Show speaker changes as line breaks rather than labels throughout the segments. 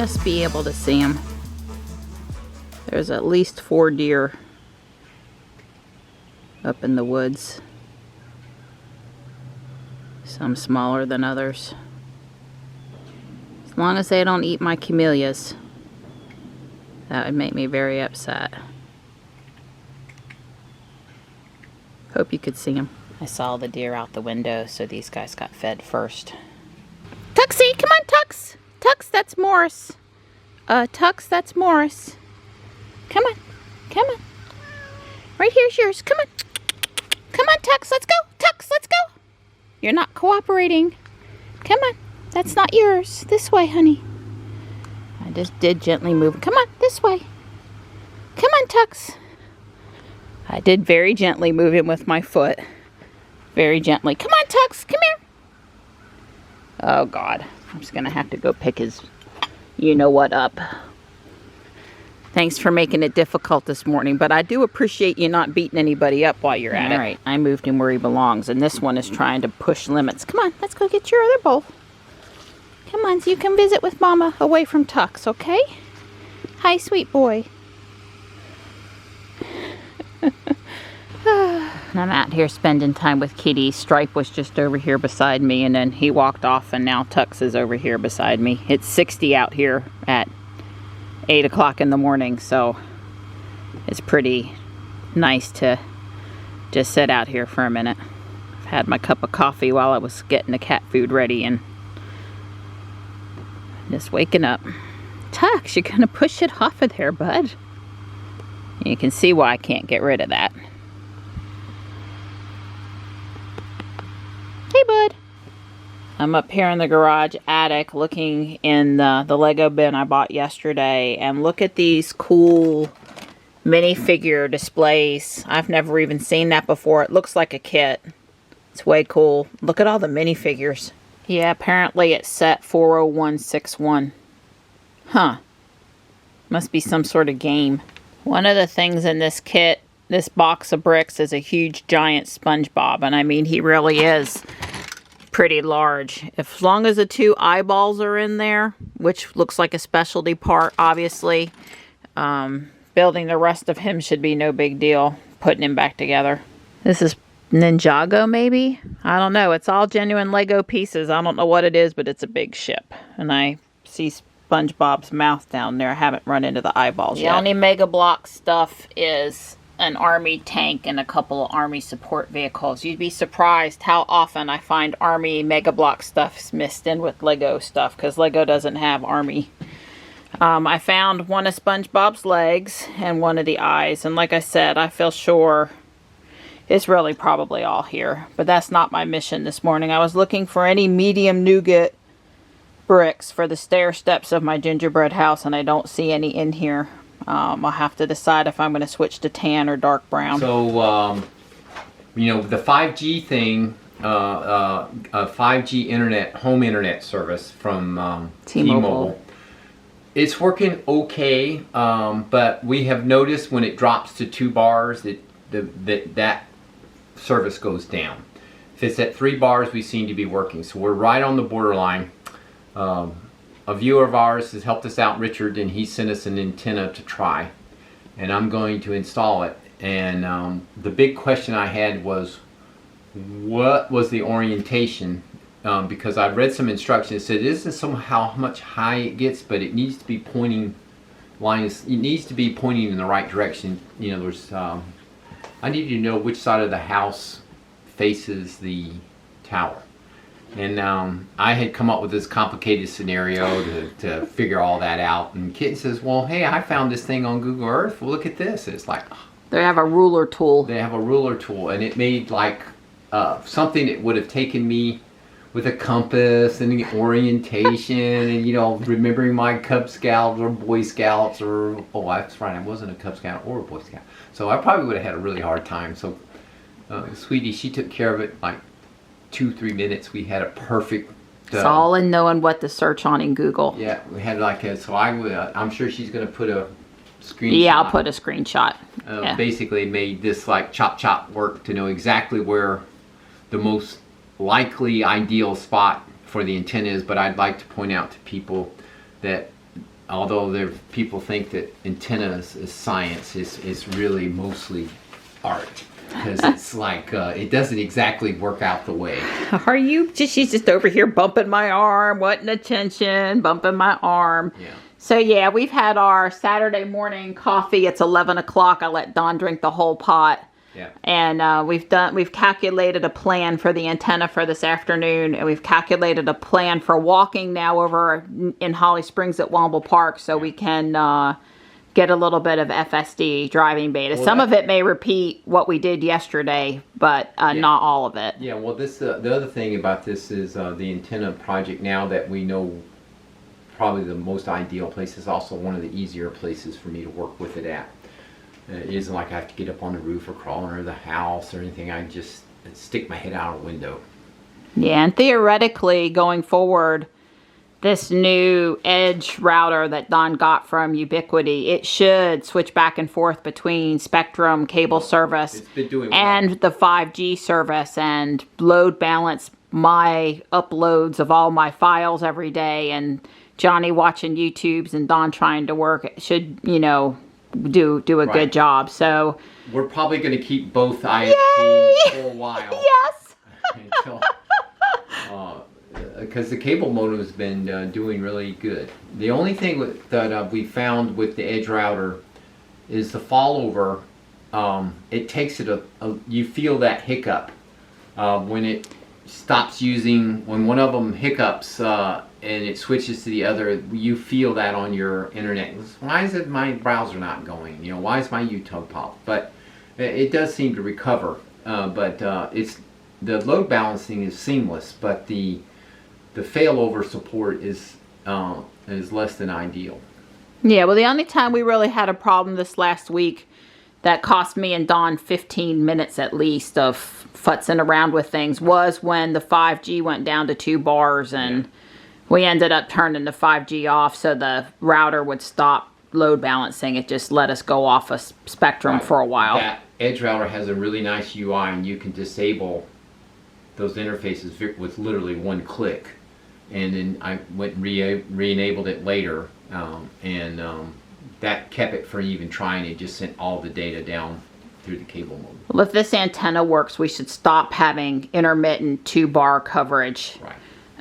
just be able to see them. There's at least 4 deer up in the woods. Some smaller than others. As long as they don't eat my camellias, that would make me very upset. Hope you could see them. I saw the deer out the window, so these guys got fed first. Tuxie, come on, Tux! Tux, that's Morris. Tux, that's Morris. Come on, come on. Right here's yours, come on. Come on, Tux, let's go. Tux, let's go. You're not cooperating. Come on, that's not yours. This way, honey. I just did gently move. Come on, this way. Come on, Tux. I did very gently move him with my foot. Very gently. Come on, Tux, come here. Oh, God. I'm just going to have to go pick his you-know-what up. Thanks for making it difficult this morning, but I do appreciate you not beating anybody up while you're at it. All right, I moved him where he belongs, and this one is trying to push limits. Come on, let's go get your other bowl. Come on, so you can visit with Mama away from Tux, okay? Hi, sweet boy. I'm out here spending time with Kitty. Stripe was just over here beside me, and then he walked off, and now Tux is over here beside me. It's 60 out here at 8 o'clock in the morning, so it's pretty nice to just sit out here for a minute. I've had my cup of coffee while I was getting the cat food ready and just waking up. Tux, you're gonna push it off of there, bud. You can see why I can't get rid of that. Hey, bud. I'm up here in the garage attic looking in the Lego bin I bought yesterday, and look at these cool minifigure displays. I've never even seen that before. It looks like a kit. It's way cool. Look at all the minifigures. Yeah, apparently it's set 40161. Huh. Must be some sort of game. One of the things in this kit, this box of bricks, is a huge giant SpongeBob, and I mean, he really is pretty large. As long as the 2 eyeballs are in there, which looks like a specialty part, obviously, building the rest of him should be no big deal. Putting him back together. This is Ninjago, maybe? I don't know. It's all genuine Lego pieces. I don't know what it is, but it's a big ship. And I see SpongeBob's mouth down there. I haven't run into the eyeballs yet. The only Mega Block stuff is an army tank and a couple of army support vehicles. You'd be surprised how often I find army Mega Block stuff mixed in with Lego stuff, because Lego doesn't have army. I found one of SpongeBob's legs and one of the eyes, and like I said, I feel sure it's really probably all here, but that's not my mission this morning. I was looking for any medium nougat bricks for the stair steps of my gingerbread house, and I don't see any in here. I'll have to decide if I'm going to switch to tan or dark brown.
So, you know, the 5G thing, 5G internet, home internet service from T-Mobile, it's working okay, but we have noticed when it drops to 2 bars that service goes down. If it's at 3 bars, we seem to be working. So we're right on the borderline. A viewer of ours has helped us out, Richard, and he sent us an antenna to try. And I'm going to install it. And the big question I had was, what was the orientation? Because I read some instructions. It said, this is somehow how much high it gets, but it needs to be pointing it needs to be pointing in the right direction. You know, there's I need to know which side of the house faces the tower. And I had come up with this complicated scenario to figure all that out. And Kitten says, well, hey, I found this thing on Google Earth. Well, look at this. It's like,
they have a ruler tool.
They have a ruler tool. And it made like something that would have taken me with a compass and the orientation and, you know, remembering my Cub Scouts or Boy Scouts or, oh, that's right, I wasn't a Cub Scout or a Boy Scout. So I probably would have had a really hard time. So Sweetie, she took care of it like 2-3 minutes. We had a perfect.
It's all in knowing what to search on in Google.
Yeah, we had like a. So I would. I'm sure she's going to put a screenshot.
Yeah, I'll put a screenshot. Yeah.
Basically, made this like chop work to know exactly where the most likely ideal spot for the antenna is. But I'd like to point out to people that although people think that antennas is science, it's really mostly art. Because it's like, it doesn't exactly work out the way.
Are you just, she's just over here bumping my arm, wanting attention, bumping my arm.
Yeah.
So yeah, we've had our Saturday morning coffee. It's 11 o'clock. I let Dawn drink the whole pot.
Yeah.
And we've calculated a plan for the antenna for this afternoon, and we've calculated a plan for walking now over in Holly Springs at Womble Park, so we can get a little bit of FSD driving beta. Well, some of it may repeat what we did yesterday, but not all of it.
Yeah. Well, this the other thing about this is the antenna project. Now that we know probably the most ideal place, is also one of the easier places for me to work with it at. It isn't like I have to get up on the roof or crawl under the house or anything. I just stick my head out a window.
Yeah, and theoretically, going forward, this new edge router that Don got from Ubiquiti, it should switch back and forth between Spectrum cable service and the 5G service, and load balance my uploads of all my files every day, and Johnny watching YouTubes and Don trying to work. It should, you know, do a good job. So
we're probably going to keep both ISPs for a while.
Yes.
Until, because the cable modem has been doing really good. The only thing that we found with the edge router is the fallover. It takes it you feel that hiccup when it stops using, when one of them hiccups and it switches to the other. You feel that on your internet. Why is it my browser not going? You know, why is my YouTube pop? But it does seem to recover. It's the load balancing is seamless, but the failover support is less than ideal.
Yeah, well, the only time we really had a problem this last week that cost me and Dawn 15 minutes at least of futzing around with things was when the 5G went down to 2 bars, and we ended up turning the 5G off so the router would stop load balancing. It just let us go off of Spectrum for a while.
That edge router has a really nice UI, and you can disable those interfaces with literally one click. And then I went and re-enabled it later, that kept it from even trying. It just sent all the data down through the cable modem.
Well, if this antenna works, we should stop having intermittent 2-bar coverage.
Right.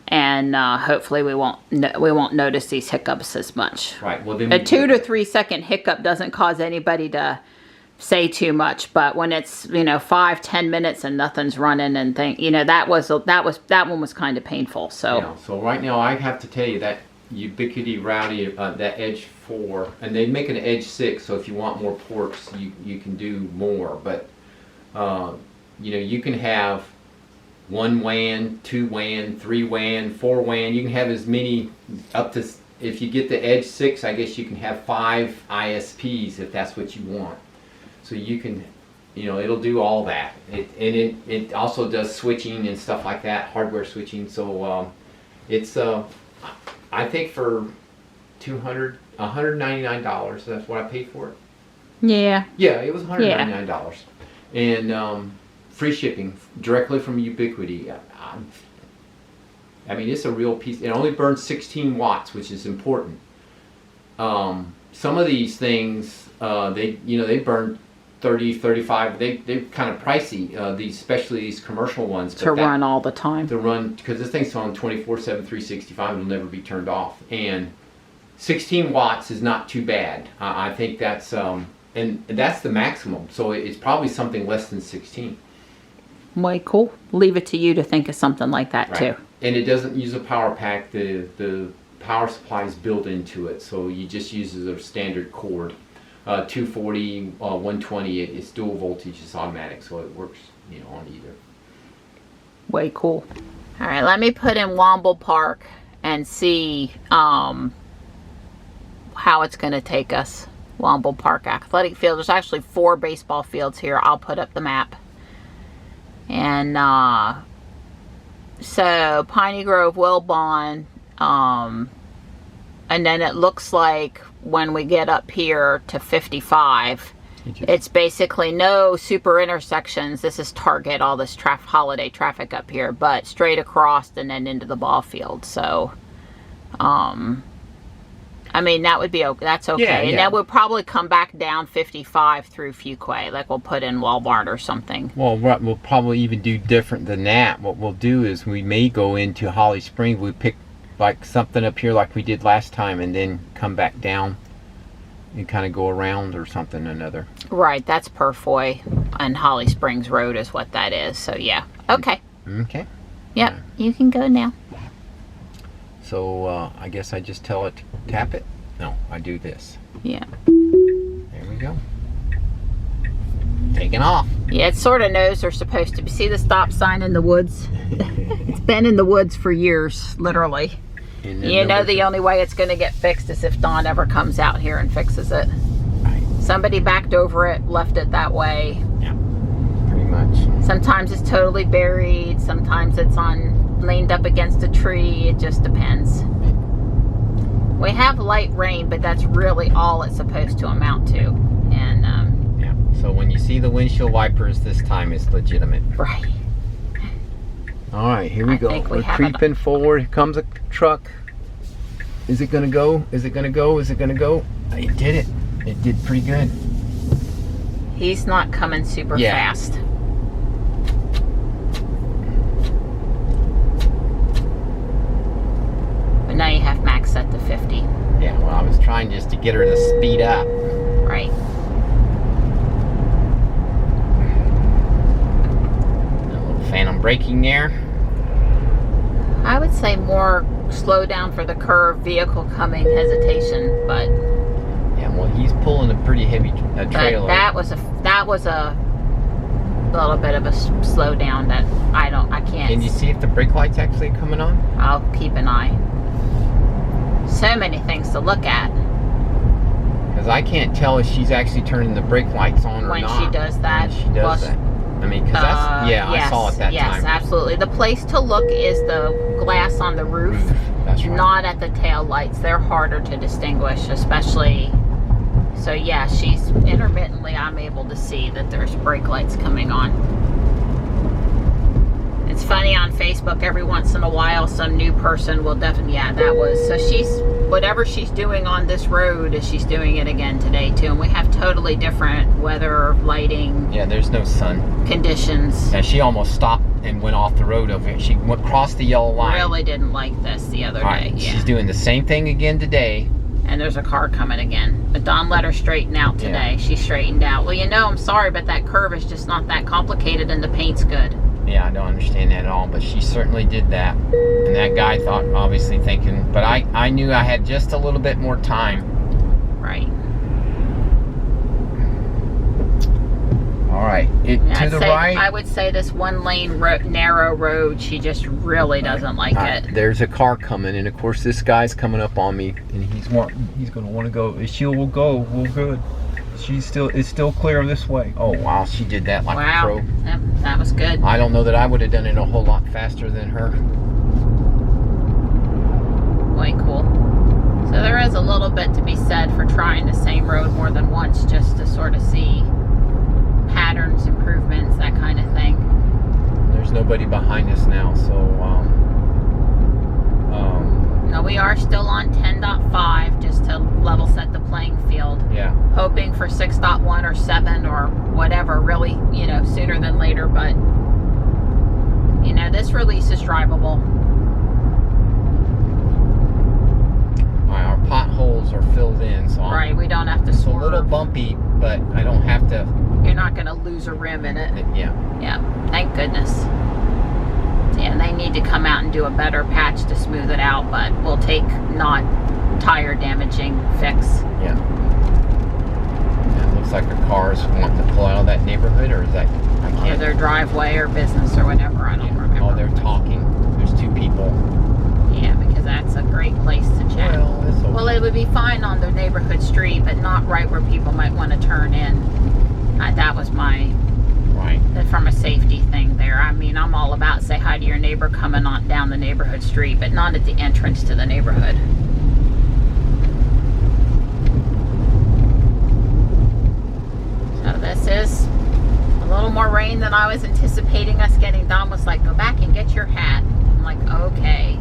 And hopefully we won't notice these hiccups as much.
Right. Well, then
a 2 to 3 second hiccup doesn't cause anybody to say too much, but when it's 5-10 minutes and nothing's running and that one was kind of painful. So
yeah, so right now I have to tell you that Ubiquiti router, that Edge 4, and they make an Edge 6, so if you want more ports you can do more, but you can have 1 WAN, 2 WAN, 3 WAN, 4 WAN. You can have as many up to, if you get the Edge 6, I guess you can have 5 ISPs if that's what you want. So you can, it'll do all that. It also does switching and stuff like that, hardware switching. So it's, I think for $199, that's what I paid for it.
Yeah.
Yeah, it was $199. And free shipping directly from Ubiquiti. I mean, it's a real piece. It only burns 16 watts, which is important. Some of these things, they burn 30, 35. They're kind of pricey. Especially these commercial ones.
To run all the time.
To run, because this thing's on 24/7, 365. It'll never be turned off. And 16 watts is not too bad. I think that's and that's the maximum. So it's probably something less than 16.
Way cool. Leave it to you to think of something like that too.
And it doesn't use a power pack. The power supply is built into it, so you just use a standard cord. 240, 120. It's dual voltage. It's automatic, so it works, on either.
Way cool. All right, let me put in Womble Park and see how it's going to take us. Womble Park Athletic Field. There's actually 4 baseball fields here. I'll put up the map. And so Piney Grove, Wilbon, and then it looks like when we get up here to 55, it's basically no super intersections. This is Target, all this holiday traffic up here, but straight across and then into the ball field. So I I mean, that would be okay. That's okay.
Yeah,
And
yeah.
then we'll probably come back down 55 through Fuquay. Like we'll put in Walmart or something.
Well, what we'll probably even do different than that. What we'll do is we may go into Holly Springs. We pick like something up here like we did last time, and then come back down and kind of go around or something or another.
Right. That's Purfoy and Holly Springs Road is what that is. So yeah. Okay.
Okay.
Yep. You can go now.
So I guess I just tell it to tap it. No, I do this.
Yeah.
There we go. Taking off.
Yeah, it sort of knows they're supposed to be. See the stop sign in the woods? It's been in the woods for years, literally. You know the only way it's going to get fixed is if Dawn ever comes out here and fixes it.
Right.
Somebody backed over it, left it that way.
Yeah, pretty much.
Sometimes it's totally buried. Sometimes it's leaned up against a tree. It just depends. We have light rain, but that's really all it's supposed to amount to. And
yeah. So when you see the windshield wipers this time, it's legitimate.
right.
All right, here we
I
go.
think we
We're
have
creeping forward. Here comes a truck. Is it gonna go? Is it gonna go? Is it gonna go? It did it. It did pretty good.
He's not coming super fast. But now you have max set to 50.
Yeah, well, I was trying just to get her to speed up.
Right.
A little phantom braking there.
I would say more slow down for the curve, vehicle coming, hesitation, but
Yeah, well, he's pulling a pretty heavy trailer.
that was a little bit of a slowdown that I can't.
Can you see if the brake light's actually coming on?
I'll keep an eye. So many things to look at
Because I can't tell if she's actually turning the brake lights on or
when
not.
she does that.
When she does that. I mean, because that's, yeah,
yes,
I saw it that
yes,
time.
Yes, absolutely. The place to look is the glass on the roof,
That's right.
not at the tail lights. They're harder to distinguish, especially. So yeah, she's intermittently. I'm able to see that there's brake lights coming on. It's funny on Facebook. Every once in a while, some new person will definitely. Yeah, that was. So she's whatever she's doing on this road is she's doing it again today too. And we have totally different weather, lighting.
Yeah, there's no sun.
Conditions.
And she almost stopped and went off the road over it. She went across the yellow line.
Really didn't like this the other
Right.
day. Yeah.
She's doing the same thing again today.
And there's a car coming again. But Dawn let her straighten out today.
Yeah.
She straightened out. Well, you know, I'm sorry, but that curve is just not that complicated and the paint's good.
Yeah, I don't understand that at all, but she certainly did that. And that guy thought, obviously thinking, but I knew I had just a little bit more time.
Right.
All right, to the right.
I would say this one lane narrow road, she just really doesn't like it.
There's a car coming, and of course this guy's coming up on me, and he's going to want to go. She will go. Well, good. It's still clear this way. Oh wow, she did that like a pro.
Yep, that was good.
I don't know that I would have done it a whole lot faster than her.
Way cool. So there is a little bit to be said for trying the same road more than once just to sort of see patterns, improvements, that kind of thing.
There's nobody behind us now, so
no, we are still on 10.5 just to level set the playing field.
Yeah.
Hoping for 6.1 or 7 or whatever, really, you know, sooner than later, but you know, this release is drivable.
Our potholes are filled in, so
Right, we don't have to
it's a
swerve.
little bumpy, but I don't have to.
You're not going to lose a rim in it.
Yeah.
Yeah, thank goodness. Yeah, they need to come out and do a better patch to smooth it out, but we'll take not tire damaging fix.
Yeah. It looks like the cars want to pull out of that neighborhood, or is that I
Or
can't.
their driveway or business or whatever, I don't remember.
Oh, they're talking. There's two people.
Yeah, because that's a great place to chat.
Well, it's okay.
Well, it would be fine on the neighborhood street, but not right where people might want to turn in. That was my,
Right.
from a safety thing there. I mean, I'm all about say hi to your neighbor coming on down the neighborhood street, but not at the entrance to the neighborhood. So this is a little more rain than I was anticipating us getting. Dawn was like, go back and get your hat. I'm like, okay.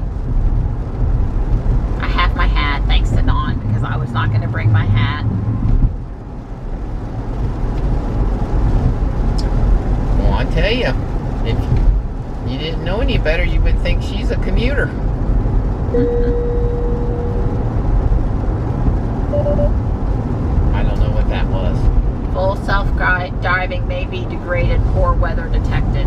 I have my hat, thanks to Dawn, because because I was not going to bring my hat.
Well, I tell you, if you didn't know any better, you would think she's a commuter. I don't know what that was.
Full self-driving may be degraded, poor weather detected.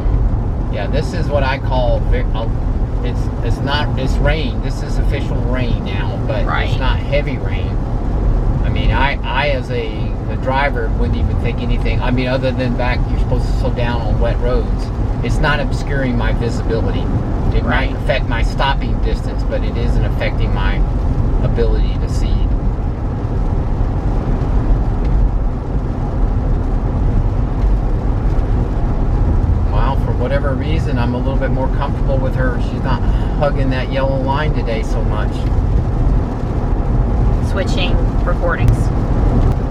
Yeah, this is what I call, it's rain. This is official rain now, but it's not heavy rain. I mean, I as a driver wouldn't even think anything. I mean, other than you're supposed to slow down on wet roads. It's not obscuring my visibility. It might affect my stopping distance, but it isn't affecting my ability to see. Well, for whatever reason, I'm a little bit more comfortable with her. She's not hugging that yellow line today so much.
Switching recordings.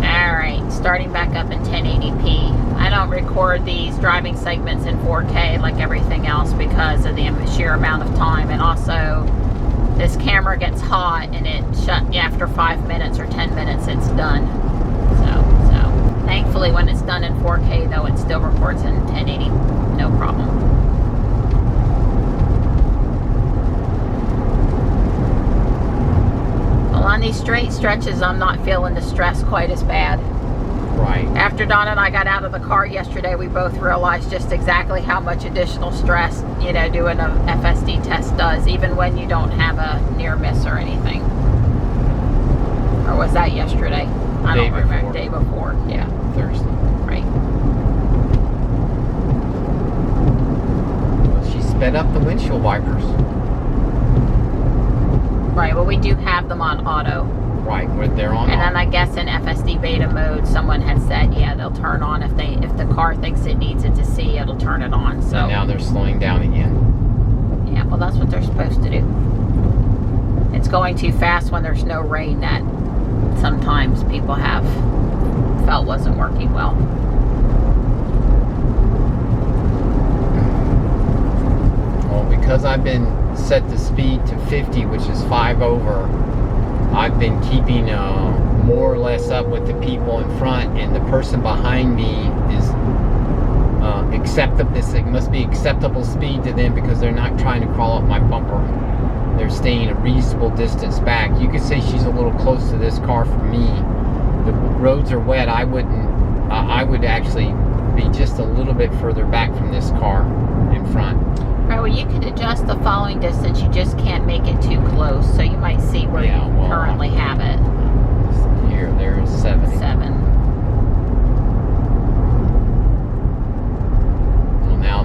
Alright, starting back up in 1080p. I don't record these driving segments in 4K like everything else because of the sheer amount of time, and also this camera gets hot and it after 5 minutes or 10 minutes it's done. So thankfully when it's done in 4K though, it still records in 1080, no problem. On these straight stretches, I'm not feeling the stress quite as bad.
Right.
After Donna and I got out of the car yesterday, we both realized just exactly how much additional stress, doing a FSD test does, even when you don't have a near miss or anything. Or was that yesterday? I don't remember. Day before. Yeah.
Thursday.
Right.
Well, she sped up the windshield wipers.
Right, well we do have them on auto.
Right, they're on.
And then I guess in FSD beta mode, someone had said, yeah, they'll turn on if the car thinks it needs it to see, it'll turn it on. So
and now they're slowing down again.
Yeah, well that's what they're supposed to do. It's going too fast when there's no rain that sometimes people have felt wasn't working well.
Well, because I've been set the speed to 50, which is 5 over, I've been keeping more or less up with the people in front, and the person behind me is acceptable. It must be acceptable speed to them because they're not trying to crawl up my bumper. They're staying a reasonable distance back. You could say she's a little close to this car for me. The roads are wet. I would actually be just a little bit further back from this car in front.
Right, well you could adjust the following distance, you just can't make it too close, so you might see where you currently have it.
Here, there's 70.
7.
Well now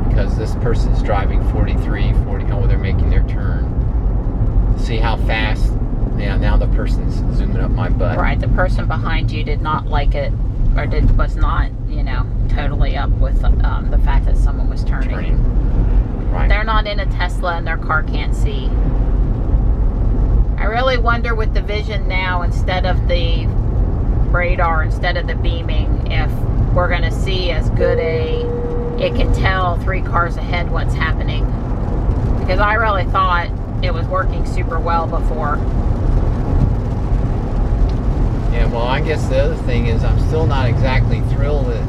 because this person's driving 43, 40, they're making their turn. See how fast, now the person's zooming up my butt.
Right, the person behind you did not like it, or was not, totally up with the fact that someone was turning.
Right.
They're not in a Tesla and their car can't see. I really wonder with the vision now, instead of the radar, instead of the beaming, if we're going to see as good it can tell 3 cars ahead what's happening. Because I really thought it was working super well before.
Yeah, well, I guess the other thing is I'm still not exactly thrilled at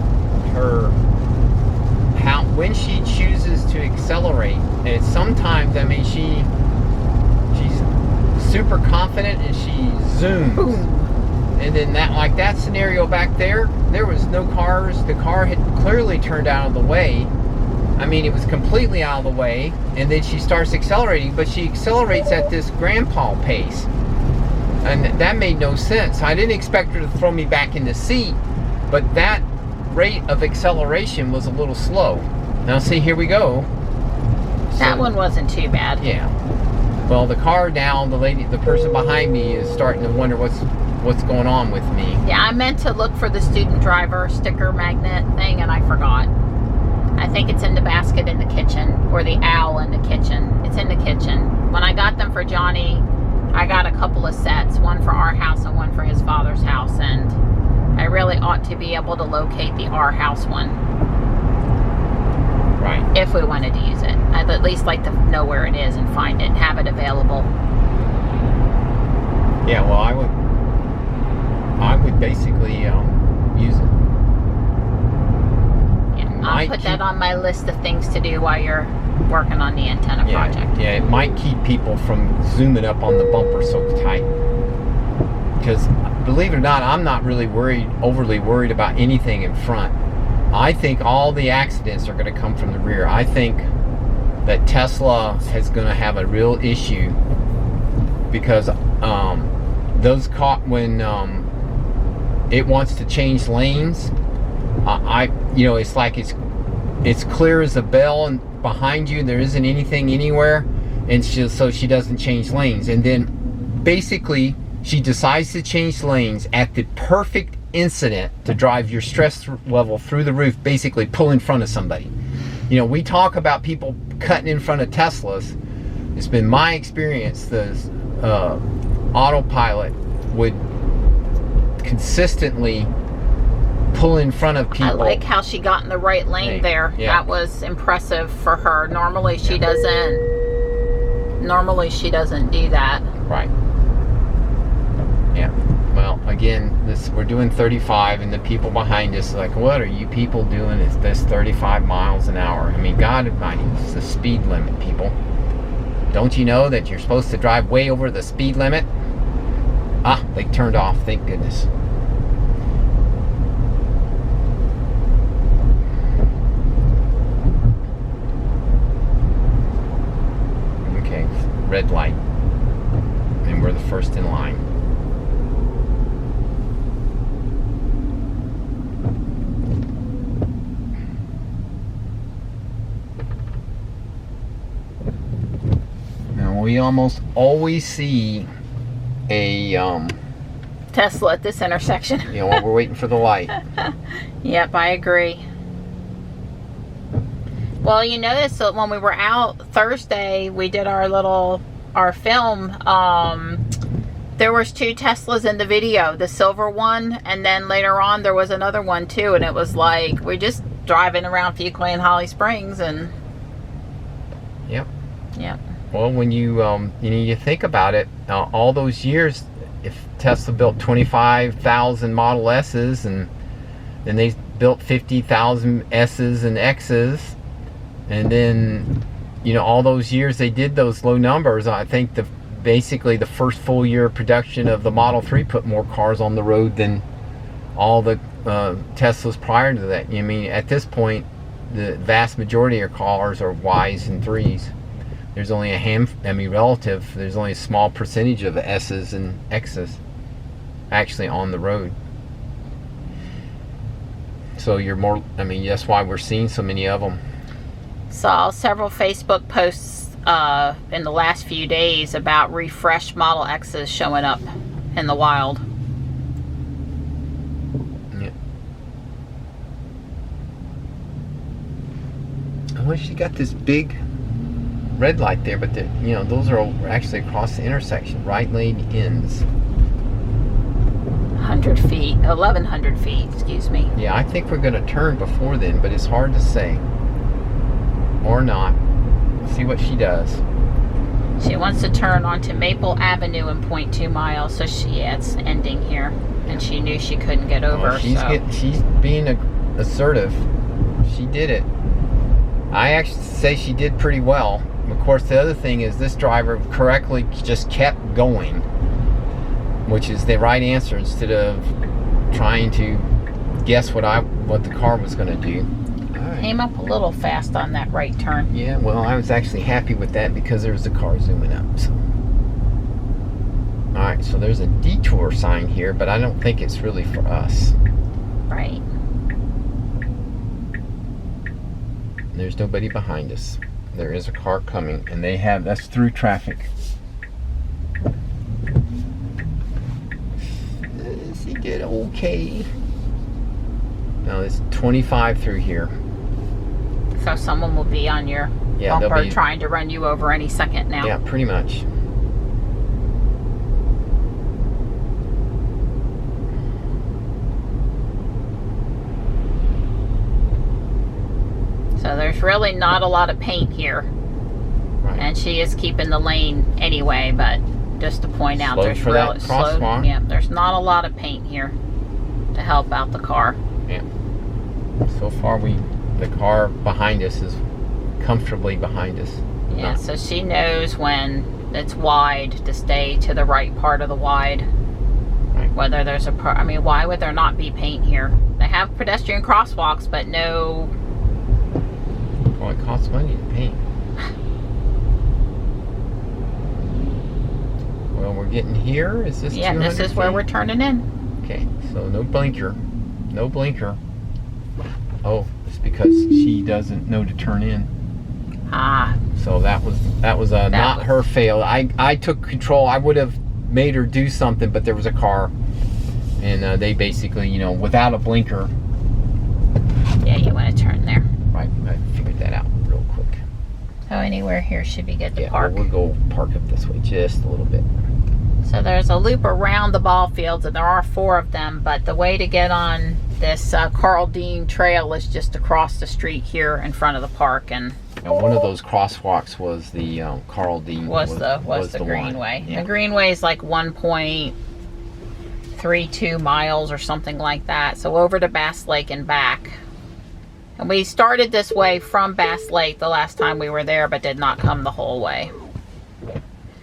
her. When she chooses to accelerate, and sometimes, I mean, she's super confident and she zooms. Boom. And then that scenario back there was no cars. The car had clearly turned out of the way. I mean, it was completely out of the way. And then she starts accelerating, but she accelerates at this grandpa pace. And that made no sense. I didn't expect her to throw me back in the seat, but that rate of acceleration was a little slow. Now see, here we go.
That one wasn't too bad.
Yeah. Well, the car now, the person behind me is starting to wonder what's going on with me.
Yeah, I meant to look for the student driver sticker magnet thing and I forgot. I think it's in the basket in the kitchen, or the owl in the kitchen. It's in the kitchen. When I got them for Johnny, I got a couple of sets, one for our house and one for his father's house, and I really ought to be able to locate the our house one.
Right.
If we wanted to use it. I'd at least like to know where it is and find it and have it available.
Yeah, well, I would basically use it.
Yeah, I'll put that on my list of things to do while you're working on the antenna project.
Yeah, it might keep people from zooming up on the bumper so tight. Because believe it or not, I'm not really overly worried about anything in front. I think all the accidents are going to come from the rear. I think that Tesla is going to have a real issue because when it wants to change lanes, it's like it's clear as a bell, and behind you there isn't anything anywhere, and so she doesn't change lanes, and then basically she decides to change lanes at the perfect incident to drive your stress level through the roof, basically pull in front of somebody. We talk about people cutting in front of Teslas. It's been my experience the autopilot would consistently pull in front of people.
I like how she got in the right lane there. Yeah. That was impressive for her. Normally she doesn't do that.
Right. Yeah. Well, again, we're doing 35, and the people behind us are like, what are you people doing at this 35 miles an hour? I mean, God Almighty, it's the speed limit, people. Don't you know that you're supposed to drive way over the speed limit? Ah, they turned off, thank goodness. Okay, red light. And we're the first in line. We almost always see a
Tesla at this intersection.
While we're waiting for the light.
Yep, I agree. Well, you notice that when we were out Thursday, we did our film. There was 2 Teslas in the video, the silver one, and then later on there was another one too, and it was like we're just driving around Fuquay and Holly Springs, and
yep.
Well,
when you think about it, all those years, if Tesla built 25,000 Model S's, and then they built 50,000 S's and X's, and then all those years they did those low numbers, I think basically the first full year of production of the Model 3 put more cars on the road than all the Teslas prior to that. I mean, at this point, the vast majority of cars are Ys and 3s. There's only there's only a small percentage of S's and X's actually on the road. So that's why we're seeing so many of them.
Saw several Facebook posts in the last few days about refreshed Model X's showing up in the wild.
Yeah. I wish you got this big red light there, but those are actually across the intersection. Right lane ends
1100 feet, excuse me.
Yeah, I think we're going to turn before then, but it's hard to say. Or not. Let's see what she does.
She wants to turn onto Maple Avenue in 0.2 miles, so it's ending here, and she knew she couldn't get over.
She's being assertive. She did it. I actually say she did pretty well. Of course, the other thing is this driver correctly just kept going, which is the right answer, instead of trying to guess what the car was going to do. Right.
Came up a little fast on that right turn.
Yeah, well, I was actually happy with that because there was a car zooming up. So. All right, so there's a detour sign here, but I don't think it's really for us.
Right.
There's nobody behind us. There is a car coming, and that's through traffic. Does he get okay? No, it's 25 through here.
So someone will be on your bumper trying to run you over any second now.
Yeah, pretty much.
So there's really not a lot of paint here.
Right.
And she is keeping the lane anyway, but just to point out,
Slow
there's
for that crosswalk.
Yeah, there's not a lot of paint here to help out the car.
Yeah. So far, the car behind us is comfortably behind us.
Yeah, so she knows when it's wide to stay to the right part of the wide.
Right.
Whether there's I mean, why would there not be paint here? They have pedestrian crosswalks, but no.
Well, it costs money to paint. Well, we're getting here. Is this?
Yeah, this is where we're turning in.
Okay, so no blinker. No blinker. Oh, it's because she doesn't know to turn in.
Ah.
So that was not her fail. I took control. I would have made her do something, but there was a car, and they basically, you know, without a blinker.
Yeah, you want to turn there.
Right, I figured that out real quick.
So anywhere here should be good to park.
We'll go park up this way just a little bit.
So there's a loop around the ball fields, and there are 4 of them, but the way to get on this Carl Dean trail is just across the street here in front of the park. And
one of those crosswalks was the Carl Dean
was the Greenway.
Yeah.
The Greenway is like 1.32 miles or something like that. So over to Bass Lake and back. And we started this way from Bass Lake the last time we were there, but did not come the whole way.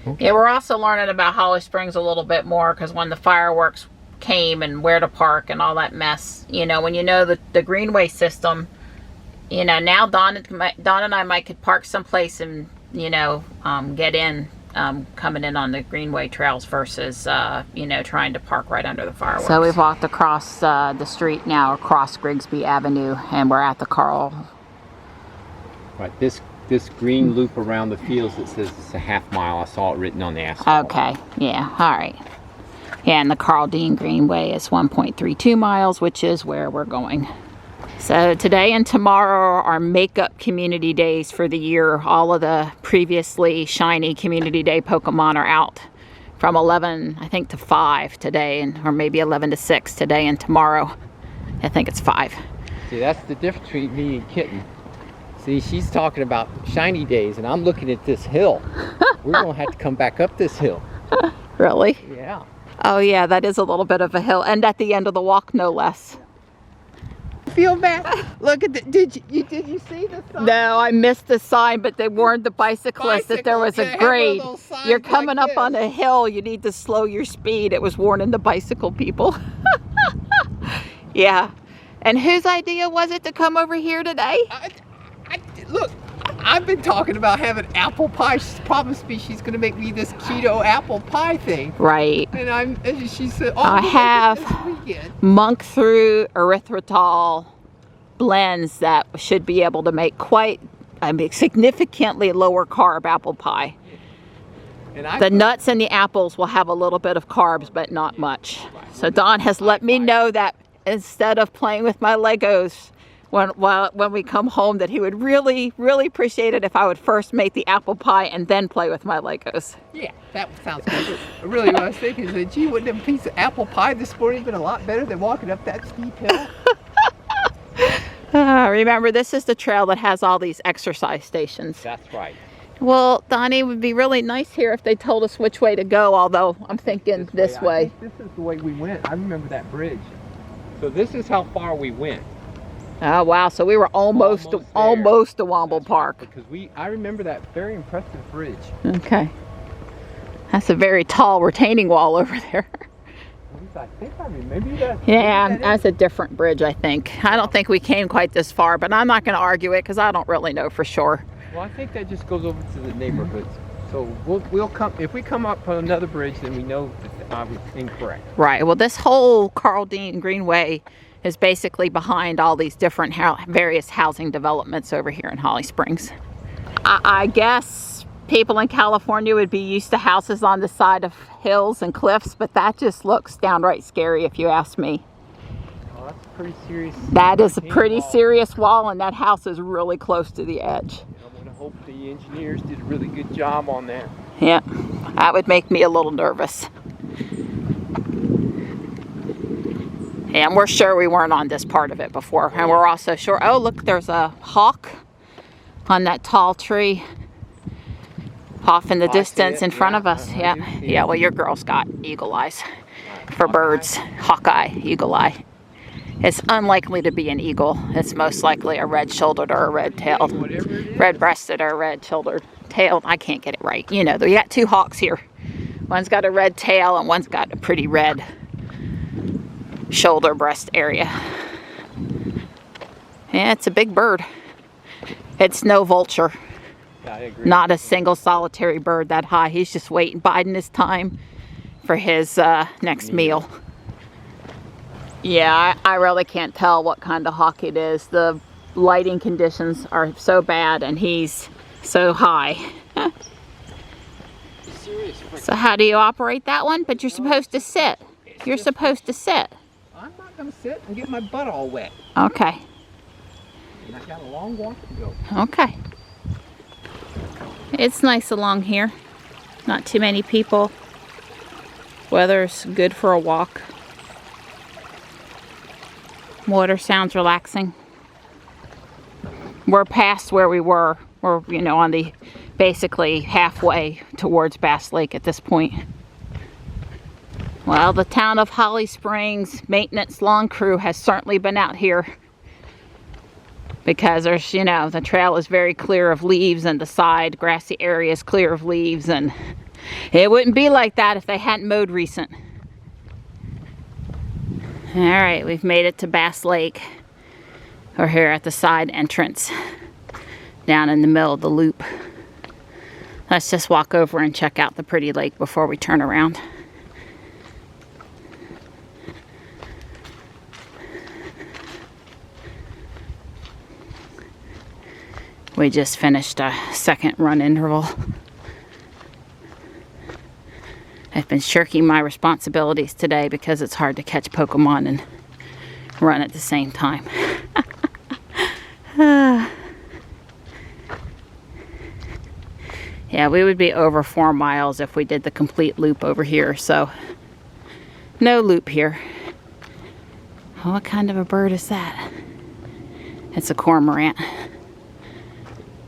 Okay. Yeah, we're also learning about Holly Springs a little bit more, because when the fireworks came and where to park and all that mess, you know, when you know the Greenway system, you know, now Dawn and I might could park someplace and, you know, get in, coming in on the Greenway trails versus, you know, trying to park right under the fireworks. So we've walked across the street now, across Grigsby Avenue, and we're at the Carl.
Right, this green loop around the fields that says it's a half mile. I saw it written on the asphalt.
Okay, yeah, all right. Yeah, and the Carl Dean Greenway is 1.32 miles, which is where we're going. So today and tomorrow are makeup community days for the year. All of the previously shiny community day Pokemon are out from 11, I think, to 5 today, or maybe 11 to 6 today and tomorrow. I think it's 5.
See, that's the difference between me and Kitten. See, she's talking about shiny days, and I'm looking at this hill. We're going to have to come back up this hill.
Really?
Yeah.
Oh, yeah, that is a little bit of a hill. And at the end of the walk, no less.
Feel bad? Look at the, did you see the sign?
No, I missed the sign, but they warned the bicyclists that there was a grade. You're coming up on a hill, you need to slow your speed. It was warning the bicycle people. Yeah. And whose idea was it to come over here today?
Look, I've been talking about having apple pie. She's promised me she's going to make me this keto apple pie thing.
Right.
And she said, oh,
I have monk through erythritol blends that should be able to make significantly lower carb apple pie. And the nuts and the apples will have a little bit of carbs, but not much. So Don has let me know that instead of playing with my Legos when we come home, that he would really, really appreciate it if I would first make the apple pie and then play with my Legos. Yeah, that sounds good. Really, what I was thinking is that, gee, wouldn't a piece of apple pie this morning been a lot better than walking up that steep hill? Remember, this is the trail that has all these exercise stations. That's right. Well, Donnie, it would be really nice here if they told us which way to go, although I'm thinking this way. I think this is the way we went. I remember that bridge. So this is how far we went. Oh, wow. So we were almost to Womble Park. Right, because I remember that very impressive bridge. Okay. That's a very tall retaining wall over there. I think maybe that's a different bridge, I think. I don't think we came quite this far, but I'm not going to argue it because I don't really know for sure. Well, I think that just goes over to the neighborhoods. So we'll come, if we come up on another bridge, then we know that I was incorrect. Right. Well, this whole Carl Dean Greenway is basically behind all these different various housing developments over here in Holly Springs. I guess people in California would be used to houses on the side of hills and cliffs, but that just looks downright scary if you ask me. Oh, that's pretty serious. That is a pretty serious wall, and that house is really close to the edge. I'm going to hope the engineers did a really good job on that. Yeah, that would make me a little nervous. And we're sure we weren't on this part of it before. And we're also sure, oh, look, there's a hawk on that tall tree. Off in the
I see
distance
it,
in front
yeah,
of us.
I
Yeah.
do see
Yeah,
it.
well, your girl's got eagle eyes for birds. Hawkeye, eagle eye. It's unlikely to be an eagle. It's most likely a red-shouldered or a red-tailed.
Whatever it is.
Red-breasted or red-shouldered. Tailed. I can't get it right. You know, you got two hawks here. One's got a red tail and one's got a pretty red shoulder breast area. Yeah, it's a big bird. It's no vulture.
Yeah, I agree.
Not a single solitary bird that high. He's just waiting, biding his time for his next meal. Yeah, I really can't tell what kind of hawk it is. The lighting conditions are so bad and he's so high. So how do you operate that one? But you're supposed to sit. You're supposed to sit.
I'm not going to sit and get my butt all wet.
Okay.
And I got a long walk to go.
Okay. It's nice along here. Not too many people. Weather's good for a walk. Water sounds relaxing. We're past where we were. We're, you know, on the basically halfway towards Bass Lake at this point. Well, the town of Holly Springs maintenance lawn crew has certainly been out here because there's, you know, the trail is very clear of leaves and the side grassy area is clear of leaves, and it wouldn't be like that if they hadn't mowed recent. All right, we've made it to Bass Lake. We're here at the side entrance down in the middle of the loop. Let's just walk over and check out the pretty lake before we turn around. We just finished a second run interval. I've been shirking my responsibilities today because it's hard to catch Pokemon and run at the same time. Yeah, we would be over 4 miles if we did the complete loop over here, so no loop here. Oh, what kind of a bird is that? It's a cormorant.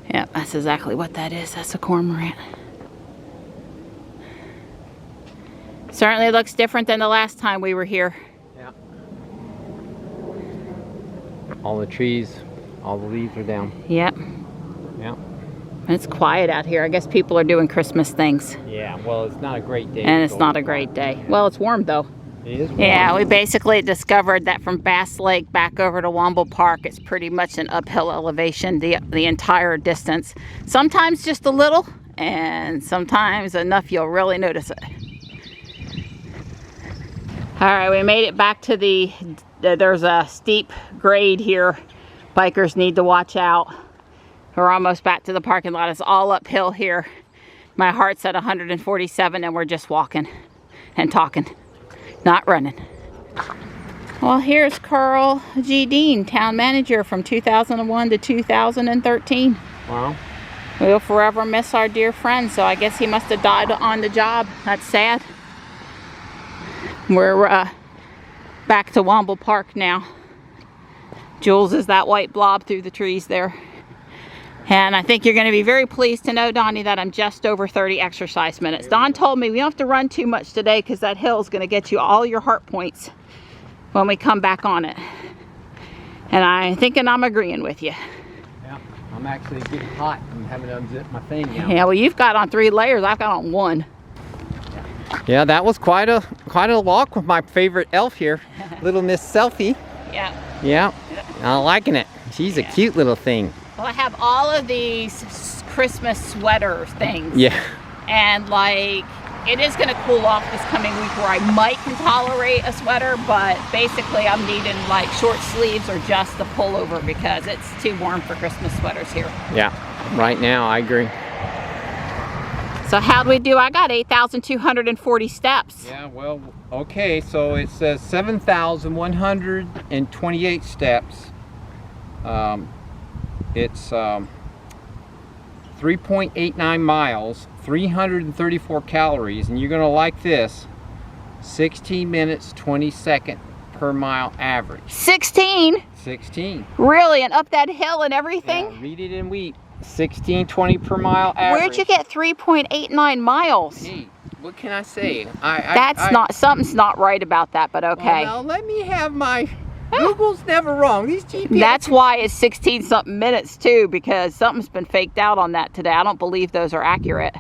Yeah, that's exactly what that is. That's a cormorant. Certainly looks different than the last time we were here.
Yeah. All the trees, all the leaves are down.
Yep.
Yeah.
It's quiet out here. I guess people are doing Christmas things.
Yeah, well, it's not a great day.
And it's not a great day. Well, it's warm though.
It is warm.
Yeah, we basically discovered that from Bass Lake back over to Womble Park, it's pretty much an uphill elevation the entire distance. Sometimes just a little, and sometimes enough you'll really notice it. All right, we made it back to there's a steep grade here. Bikers need to watch out. We're almost back to the parking lot. It's all uphill here. My heart's at 147 and we're just walking and talking, not running. Well, here's Carl G. Dean, town manager from 2001 to 2013.
Wow.
We'll forever miss our dear friend, so I guess he must have died on the job. That's sad. We're back to Womble Park now. Jules is that white blob through the trees there. And I think you're going to be very pleased to know, Donnie, that I'm just over 30 exercise minutes. Don told me we don't have to run too much today because that hill is going to get you all your heart points when we come back on it. And I'm thinking I'm agreeing with you.
Yeah, I'm actually getting hot. I'm having to unzip my thing now.
Yeah, well, you've got on 3 layers. I've got on 1.
Yeah, that was quite a walk with my favorite elf here, little Miss Selfie.
Yeah.
Yeah, I'm liking it. She's a cute little thing.
Well, I have all of these Christmas sweater things.
Yeah.
And like, it is going to cool off this coming week where I might can tolerate a sweater, but basically I'm needing like short sleeves or just a pullover because it's too warm for Christmas sweaters here.
Yeah, right now I agree.
So how'd we do? I got 8,240 steps.
Yeah, well, okay, so it says 7,128 steps. It's 3.89 miles, 334 calories, and you're gonna like this, 16 minutes, 20 seconds per mile average.
16?
16.
Really? And up that hill and everything?
Yeah, read it and weep. 16, 20 per mile average.
Where'd you get 3.89 miles?
Hey, what can I say?
Something's not right about that, but okay.
Well, now let me have my, Google's never wrong. These GPS.
That's why it's 16 something minutes too, because something's been faked out on that today. I don't believe those are accurate.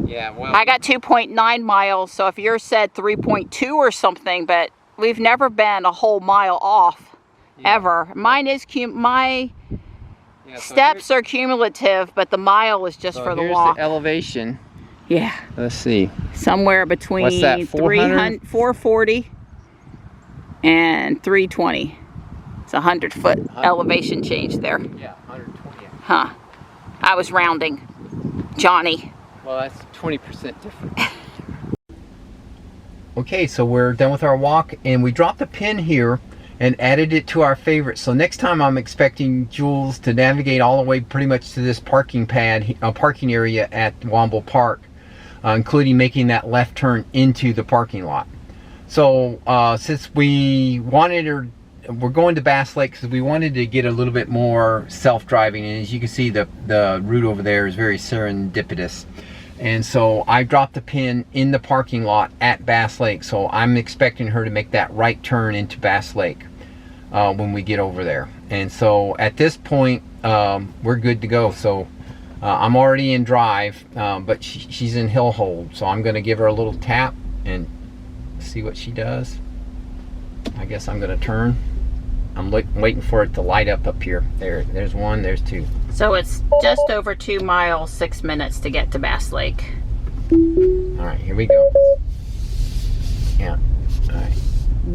Yeah, well.
I got 2.9 miles, so if yours said 3.2 or something, but we've never been a whole mile off, ever. Mine is, my steps are cumulative, but the mile is just for the walk.
The elevation.
Yeah.
Let's see.
Somewhere between
What's that,
440 and 320. It's 100-foot elevation change there.
Yeah, 120.
Huh. I was rounding. Johnny.
Well, that's 20% different. Okay, so we're done with our walk, and we dropped a pin here and added it to our favorites. So next time I'm expecting Jules to navigate all the way pretty much to this parking pad, parking area at Womble Park, including making that left turn into the parking lot. So since we wanted her, we're going to Bass Lake because we wanted to get a little bit more self-driving, and as you can see, the route over there is very serendipitous. And so I dropped the pin in the parking lot at Bass Lake, so I'm expecting her to make that right turn into Bass Lake when we get over there. And so at this point, we're good to go. So I'm already in drive, but she's in hill hold, so I'm going to give her a little tap and see what she does. I guess I'm going to turn. I'm waiting for it to light up here. There's one, there's two.
So it's just over 2 miles, 6 minutes to get to Bass Lake.
All right, here we go. Yeah, all right.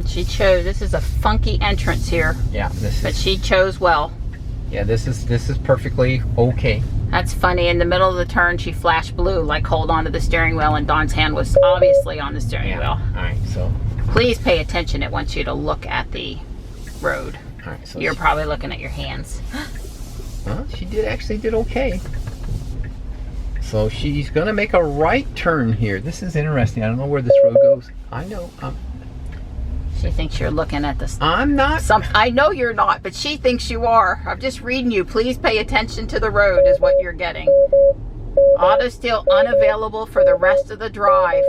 She chose, this is a funky entrance here.
Yeah,
but she chose well.
Yeah, this is perfectly okay.
That's funny, in the middle of the turn, she flashed blue, like hold on to the steering wheel, and Dawn's hand was obviously on the steering wheel.
All right, so.
Please pay attention, it wants you to look at the road.
All right, so
you're probably looking at your hands.
Well, she actually did okay. So she's gonna make a right turn here. This is interesting. I don't know where this road goes. I know.
She thinks you're looking at this.
I'm not.
I know you're not, but she thinks you are. I'm just reading you. Please pay attention to the road is what you're getting. Auto steal unavailable for the rest of the drive.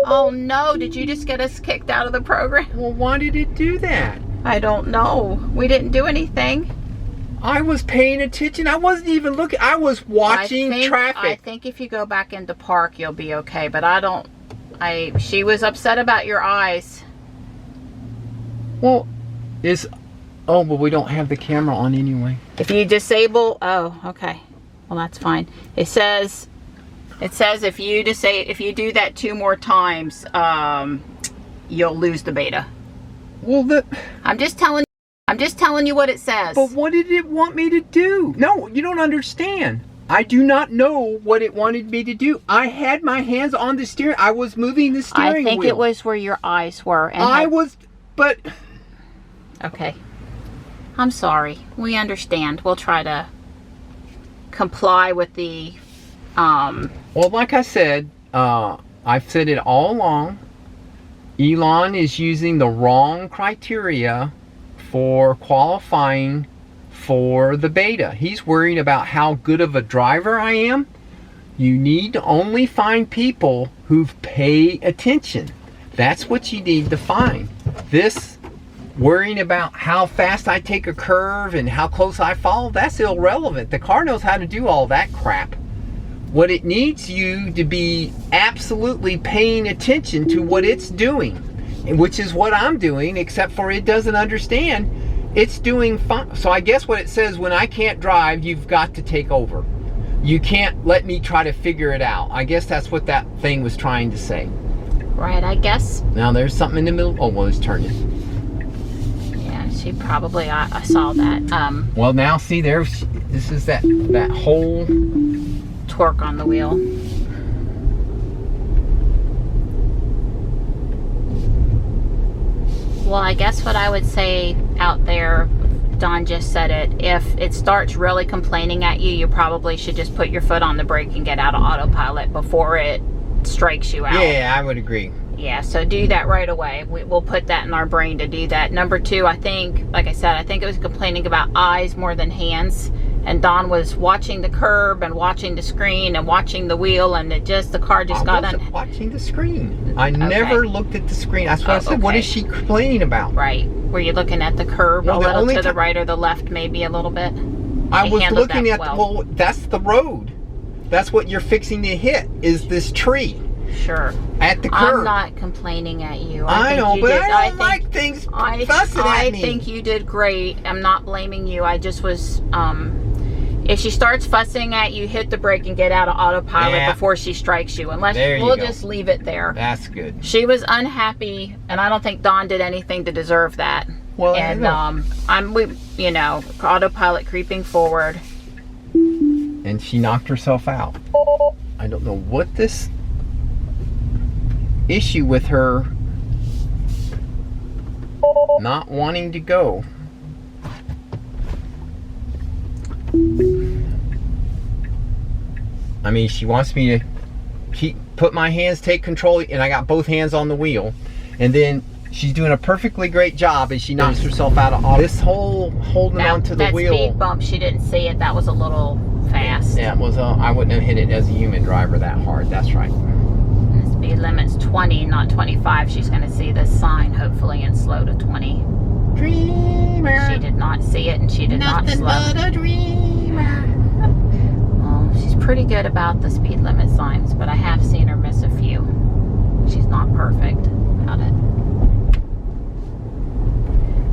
Oh no, did you just get us kicked out of the program?
Well, why did it do that?
I don't know. We didn't do anything.
I was paying attention. I wasn't even looking. I was watching traffic. I think
if you go back into park, you'll be okay. But I don't. She was upset about your eyes.
Well, oh, but we don't have the camera on anyway.
If you disable, oh, okay. Well, that's fine. It says if you do that 2 more times, you'll lose the beta.
Well,
I'm just telling you what it says.
But what did it want me to do? No, you don't understand. I do not know what it wanted me to do. I had my hands on the steering. I was moving the steering wheel.
I think it was where your eyes were. And
but...
Okay. I'm sorry. We understand. We'll try to comply with the...
Well, like I said, I've said it all along. Elon is using the wrong criteria for qualifying for the beta. He's worrying about how good of a driver I am. You need to only find people who pay attention. That's what you need to find. This worrying about how fast I take a curve and how close I follow, that's irrelevant. The car knows how to do all that crap. What it needs you to be absolutely paying attention to what it's doing, which is what I'm doing, except for it doesn't understand. It's doing fine. So I guess what it says, when I can't drive, you've got to take over. You can't let me try to figure it out. I guess that's what that thing was trying to say.
Right, I guess.
Now there's something in the middle. Oh, well, it's turning.
Yeah, she probably, I saw that.
Well, now see, this is that whole
torque on the wheel. Well, I guess what I would say out there, Don just said it, if it starts really complaining at you, you probably should just put your foot on the brake and get out of autopilot before it strikes you out.
Yeah, I would agree.
Yeah, so do that right away. We'll put that in our brain to do that. Number 2, I think, like I said, I think it was complaining about eyes more than hands. and Don was watching the curb and watching the screen and watching the wheel, and the car just got
I wasn't watching the screen. I never looked at the screen. That's what I said. What is she complaining about?
Right. Were you looking at the curb a little to the right or the left, maybe a little bit?
I was looking at well, that's the road. That's what you're fixing to hit, is this tree.
Sure.
At the curb.
I'm not complaining at you.
I know, but I don't like things fussing at me.
I think you did great. I'm not blaming you. I just was, if she starts fussing at you, hit the brake and get out of autopilot before she strikes you. Unless we'll just leave it there.
That's good.
She was unhappy, and I don't think Dawn did anything to deserve that.
Well,
and you know, autopilot creeping forward.
And she knocked herself out. I don't know what this issue with her not wanting to go. I mean, she wants me to put my hands, take control, and I got both hands on the wheel, and then she's doing a perfectly great job, and she knocks herself out of this whole holding onto the wheel.
That speed bump, she didn't see it. That was a little fast.
Yeah, it was. I wouldn't have hit it as a human driver that hard. That's right.
The speed limit's 20, not 25. She's going to see this sign, hopefully, and slow to 20.
Dreamer.
She did not see it, and she did not slow.
Nothing but a dreamer.
Well, she's pretty good about the speed limit signs, but I have seen her miss a few. She's not perfect about it.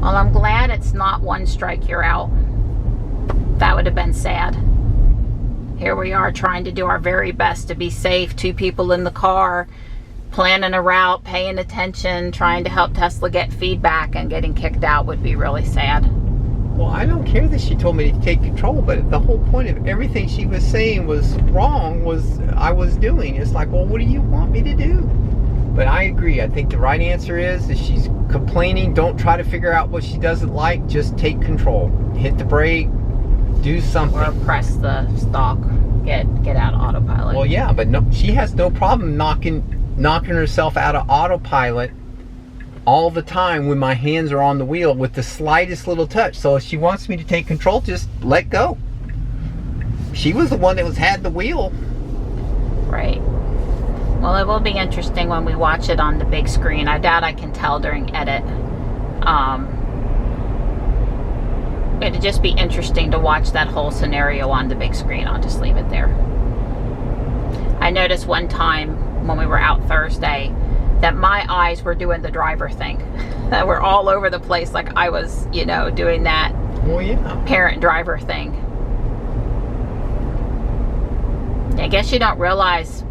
Well, I'm glad it's not one strike, you're out. That would have been sad. Here we are trying to do our very best to be safe. 2 people in the car, planning a route, paying attention, trying to help Tesla get feedback, and getting kicked out would be really sad.
Well, I don't care that she told me to take control, but the whole point of everything she was saying was wrong, I was doing. It's like, well, what do you want me to do? But I agree. I think the right answer is she's complaining, don't try to figure out what she doesn't like. Just take control. Hit the brake. Do something.
Or press the stalk. Get out of autopilot.
Well, yeah, but no, she has no problem knocking herself out of autopilot all the time when my hands are on the wheel with the slightest little touch. So if she wants me to take control, just let go. She was the one that had the wheel.
Right. Well, it will be interesting when we watch it on the big screen. I doubt I can tell during edit. It'd just be interesting to watch that whole scenario on the big screen. I'll just leave it there. I noticed one time when we were out Thursday that my eyes were doing the driver thing. That were all over the place, like I was, you know, doing that parent-driver thing. I guess you don't realize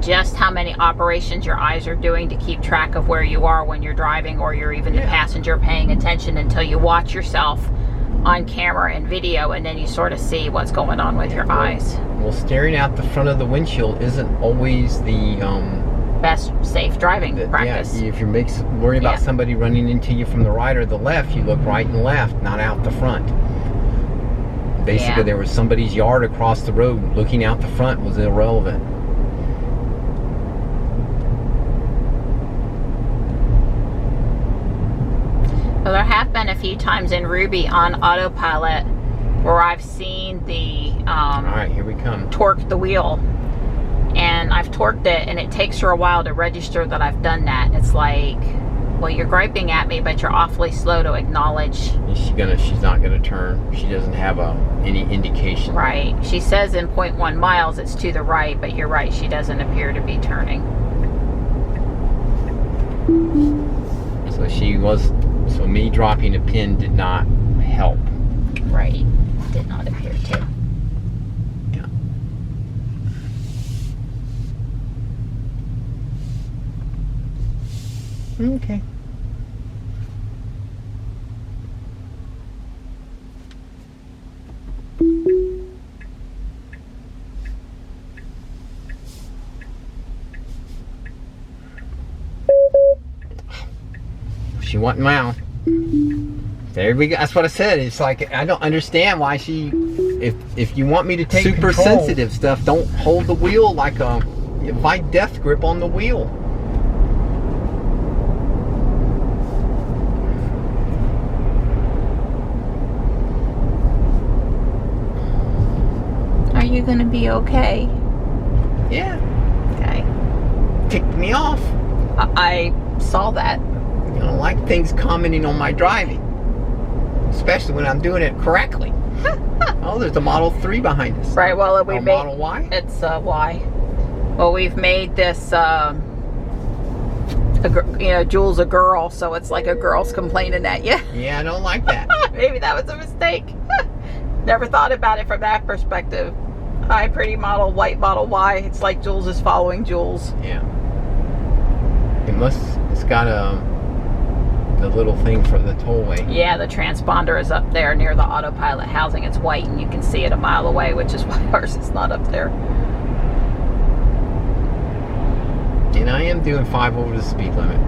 just how many operations your eyes are doing to keep track of where you are when you're driving, or you're even the passenger paying attention, until you watch yourself on camera and video, and then you sort of see what's going on with your eyes.
Well, staring out the front of the windshield isn't always the
best safe driving practice.
Yeah, if you're worried about somebody running into you from the right or the left, you look right and left, not out the front. Basically, there was somebody's yard across the road. Looking out the front was irrelevant.
Well, there have been a few times in Ruby on autopilot where I've seen the
all right, here we come.
Torque the wheel, and I've torqued it, and it takes her a while to register that I've done that. It's like, well, you're griping at me, but you're awfully slow to acknowledge.
She's not gonna turn. She doesn't have any indication.
Right. She says in 0.1 miles it's to the right, but you're right, she doesn't appear to be turning.
So me dropping a pin did not help.
Right. Did not appear to.
Yeah. Okay. She went now. There we go. That's what I said. It's like, I don't understand why if you want me to take super sensitive stuff, don't hold the wheel like my death grip on the wheel.
you gonna be okay?
Yeah.
Okay.
Ticked me off.
I saw that.
You don't like things commenting on my driving, especially when I'm doing it correctly. Oh, there's a Model 3 behind us.
Right. Well, we made
Model Y.
It's Y. Well, we've made this. Jules a girl, so it's like a girl's complaining at you.
Yeah, I don't like that.
Maybe that was a mistake. Never thought about it from that perspective. Hi, pretty model, white Model Y. It's like Jules is following Jules.
Yeah. It's got the little thing for the tollway.
Yeah, the transponder is up there near the autopilot housing. It's white and you can see it a mile away, which is why ours is not up there.
And I am doing 5 over the speed limit.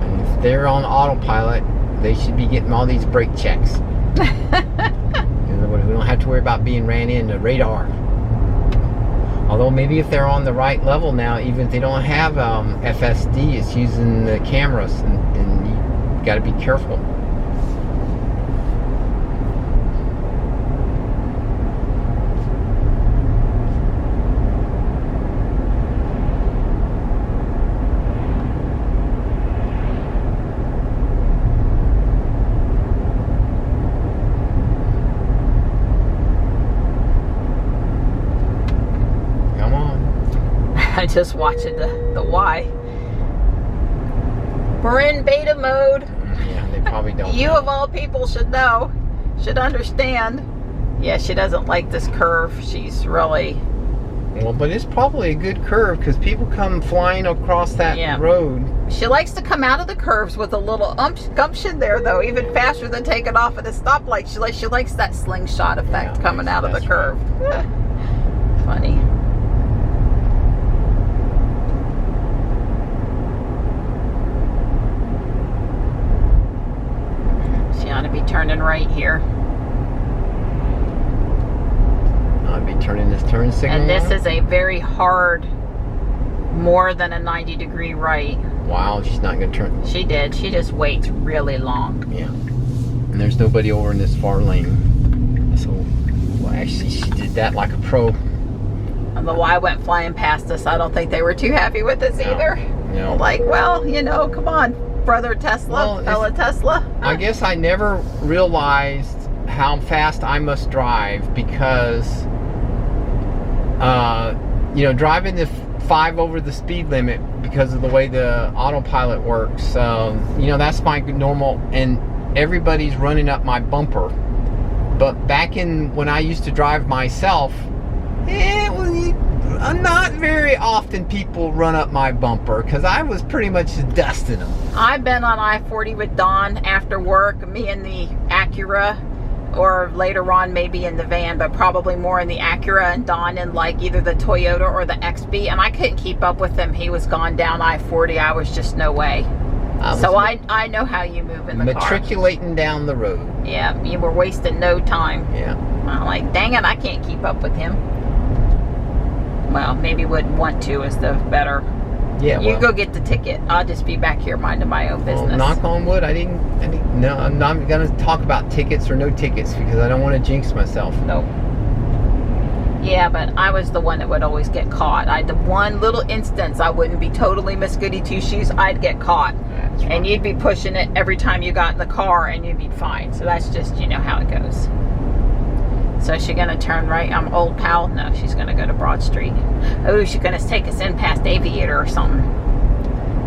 And if they're on autopilot, they should be getting all these brake checks. We don't have to worry about being ran into radar. Although maybe if they're on the right level now, even if they don't have FSD, it's using the cameras, and you got to be careful.
I just watching the Y. We're in beta mode.
Yeah, they probably don't.
You of all people should know, should understand. Yeah, she doesn't like this curve. She's really...
Well, but it's probably a good curve because people come flying across that road.
She likes to come out of the curves with a little gumption there, though, even faster than taking off at a stoplight. She likes that slingshot effect coming out of the curve. Right. Funny. To be turning right here.
I'll be turning this turn signal.
And this is a very hard, more than a 90-degree right.
Wow, she's not going to turn.
She did. She just waits really long.
Yeah. And there's nobody over in this far lane. So, well, actually, she did that like a pro.
And the Y went flying past us. I don't think they were too happy with us either.
No.
Like, well, come on, brother Tesla, fella Tesla.
I guess I never realized how fast I must drive because, driving the 5 over the speed limit because of the way the autopilot works, that's my normal, and everybody's running up my bumper. But back when I used to drive myself, not very often people run up my bumper because I was pretty much just dusting them.
I've been on I-40 with Dawn after work, me in the Acura, or later on maybe in the van, but probably more in the Acura, and Dawn in like either the Toyota or the XB, and I couldn't keep up with him. He was gone down I-40. I was just no way. So I know how you move in the car.
Matriculating down the road.
Yeah, you were wasting no time.
Yeah.
I'm like, dang it, I can't keep up with him. Well, maybe wouldn't want to is the better.
Yeah,
you go get the ticket. I'll just be back here minding my own business.
Well, knock on wood, no, I'm not going to talk about tickets or no tickets because I don't want to jinx myself.
Nope. Yeah, but I was the one that would always get caught. I had the one little instance I wouldn't be totally Miss Goody Two-Shoes. I'd get caught.
That's right.
And you'd be pushing it every time you got in the car and you'd be fine. So that's just, how it goes. So is she going to turn right? I'm Old Pal? No, she's going to go to Broad Street. Oh, she's going to take us in past Aviator or something.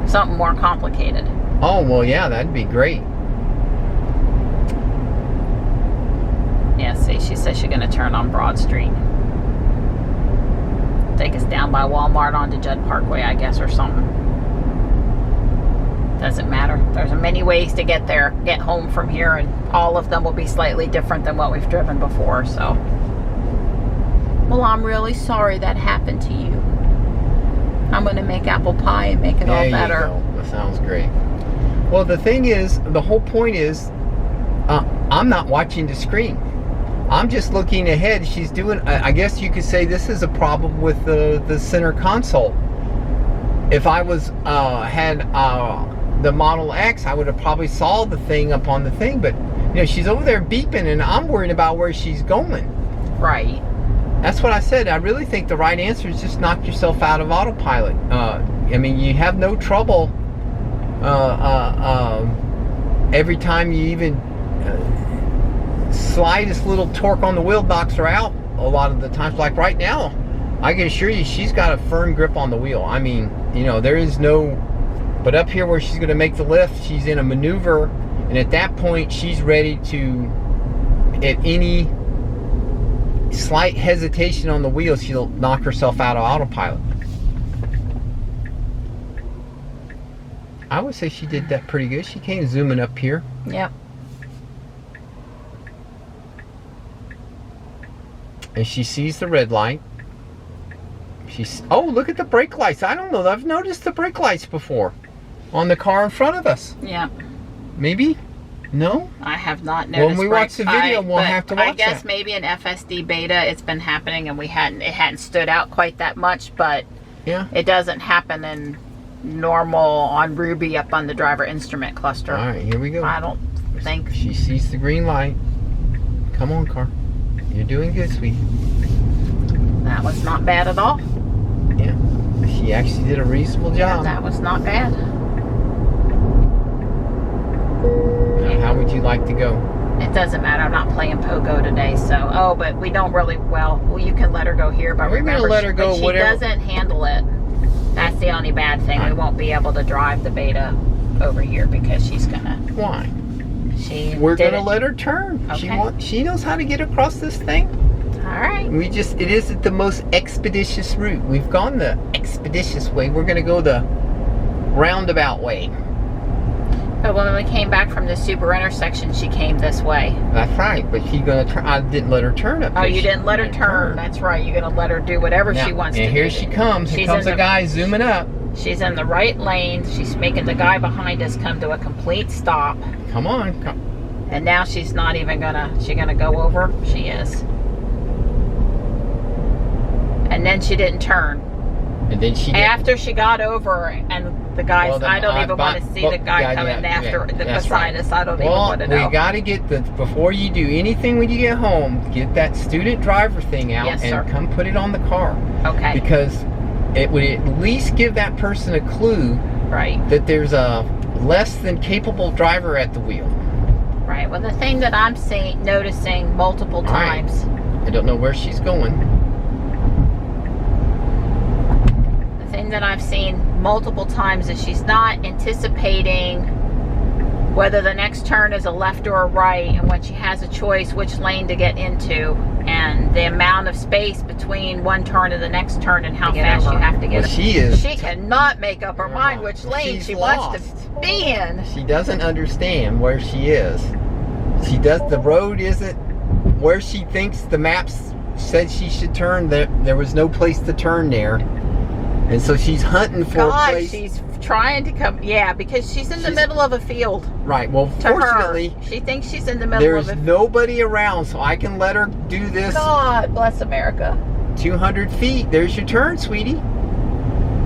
Something more complicated.
Oh, well, yeah, that'd be great.
Yeah, see, she says she's going to turn on Broad Street. Take us down by Walmart onto Judd Parkway, I guess, or something. Doesn't matter. There's many ways to get there, get home from here, and all of them will be slightly different than what we've driven before, so. Well, I'm really sorry that happened to you. I'm going to make apple pie and make it all better.
There you go. That sounds great. Well, the thing is, the whole point is, I'm not watching the screen. I'm just looking ahead. She's doing, I guess you could say this is a problem with the center console. If I was, had the Model X, I would have probably saw the thing up on the thing, but she's over there beeping and I'm worried about where she's going.
Right.
That's what I said. I really think the right answer is just knock yourself out of autopilot. I mean, you have no trouble every time you even slightest little torque on the wheel knocks her out a lot of the times. Like right now, I can assure you she's got a firm grip on the wheel. I mean, you know, there is no, but up here where she's going to make the lift, she's in a maneuver, and at that point she's ready to, at any slight hesitation on the wheel, she'll knock herself out of autopilot. I would say she did that pretty good. She came zooming up here.
Yep.
And she sees the red light. She's, oh, look at the brake lights. I don't know, I've noticed the brake lights before on the car in front of us.
Yeah.
Maybe? No?
I have not noticed.
When we watch the video, we'll have to watch
I guess
that.
maybe in FSD beta it's been happening and it hadn't stood out quite that much, but
yeah,
it doesn't happen in normal on Ruby up on the driver instrument cluster.
All right, here we go.
I don't think.
She sees the green light. Come on, car. You're doing good, sweetie.
That was not bad at all.
Yeah, she actually did a reasonable job.
That was not bad.
Now, how would you like to go?
It doesn't matter. I'm not playing pogo today, so. Oh, but we don't really. Well, you can let her go here, but
We're
remember,
gonna let her go.
she
Whatever.
doesn't handle it. That's the only bad thing. We won't be able to drive the beta over here because she's gonna.
Why?
We're
gonna let her turn.
Okay.
She knows how to get across this thing.
All right.
It isn't the most expeditious route. We've gone the expeditious way. We're gonna go the roundabout way.
But when we came back from the super intersection, she came this way.
That's right, but she's gonna turn. I didn't let her turn up.
Oh, you didn't let her turn. That's right. You're gonna let her do whatever she wants to do.
And here she comes. Here comes a guy zooming up.
She's in the right lane. She's making the guy behind us come to a complete stop.
Come on. Come.
And now she's not even gonna. She gonna go over? She is. And then she didn't turn.
And then she.
After she got over, and the guys.
Well,
I don't even want to see the guy coming beside us. I don't even want to know.
We got to get the, before you do anything when you get home, get that student driver thing out.
Yes,
and
sir.
Come put it on the car.
Okay.
Because it would at least give that person a clue.
Right.
That there's a less than capable driver at the wheel.
Right. Well, the thing that I'm noticing multiple times.
Right. I don't know where she's going.
The thing that I've seen multiple times is she's not anticipating whether the next turn is a left or a right, and when she has a choice which lane to get into, and the amount of space between one turn and the next turn, and how fast you have to get.
Well,
she cannot make up her mind which lane she wants to be in.
She doesn't understand where she is. The road isn't where she thinks the maps said she should turn. There was no place to turn there. And so she's hunting for a place.
She's trying to come, because she's in the middle of a field.
Right, well, fortunately,
she thinks she's in the middle of a
there's nobody around, so I can let her do this.
God bless America.
200 feet, there's your turn, sweetie.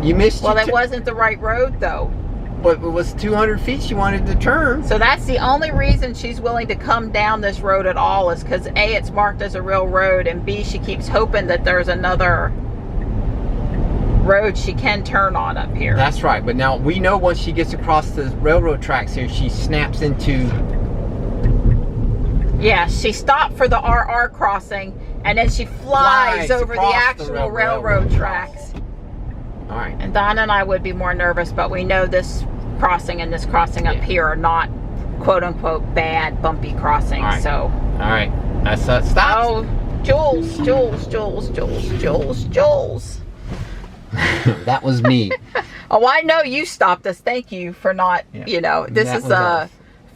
You missed
Well, that wasn't the right road, though.
But it was 200 feet she wanted to turn.
So that's the only reason she's willing to come down this road at all, is because A, it's marked as a real road, and B, she keeps hoping that there's another road she can turn on up here.
That's right, but now we know once she gets across the railroad tracks here, she snaps into.
Yeah, she stopped for the RR crossing, and then she flies over the actual railroad tracks.
All right.
And Donna and I would be more nervous, but we know this crossing and this crossing up here are not quote unquote bad bumpy crossings.
All right.
So.
All right. That's stop.
Oh, Jules.
That was me.
Oh, I know you stopped us. Thank you for not, this is a